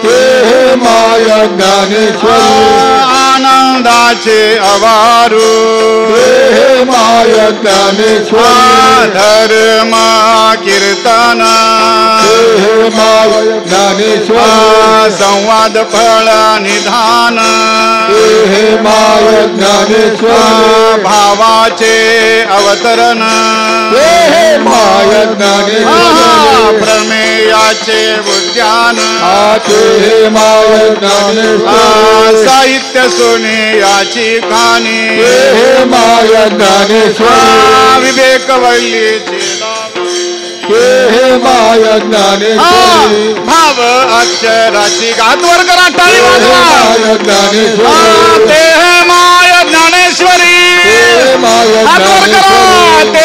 ते हे माय ज्ञानेश्वरी आनंदाचे अवारू ते हे माय ज्ञानेश्वरी धर्म कीर्तन ते हे माय ज्ञानेश्वरी संवाद फळ निधान ते हे माय ज्ञानेश्वरी भावाचे अवतरण ते हे माय ज्ञानेश्वरी प्रमेयाचे उद्यान ते हे माय ज्ञानेश्वरी साहित्य सोने याची खाणी ते हे माय ज्ञानेश्वरी विवेक वल्लीची ते हे माय ज्ञानेश्वरी भाव अक्षराची गातवर करा टाळी वाजवा माय ज्ञानेश्वरी ते हे माय ज्ञानेश्वरी ते माय हातवर करा ज्ञानेश्वरी ते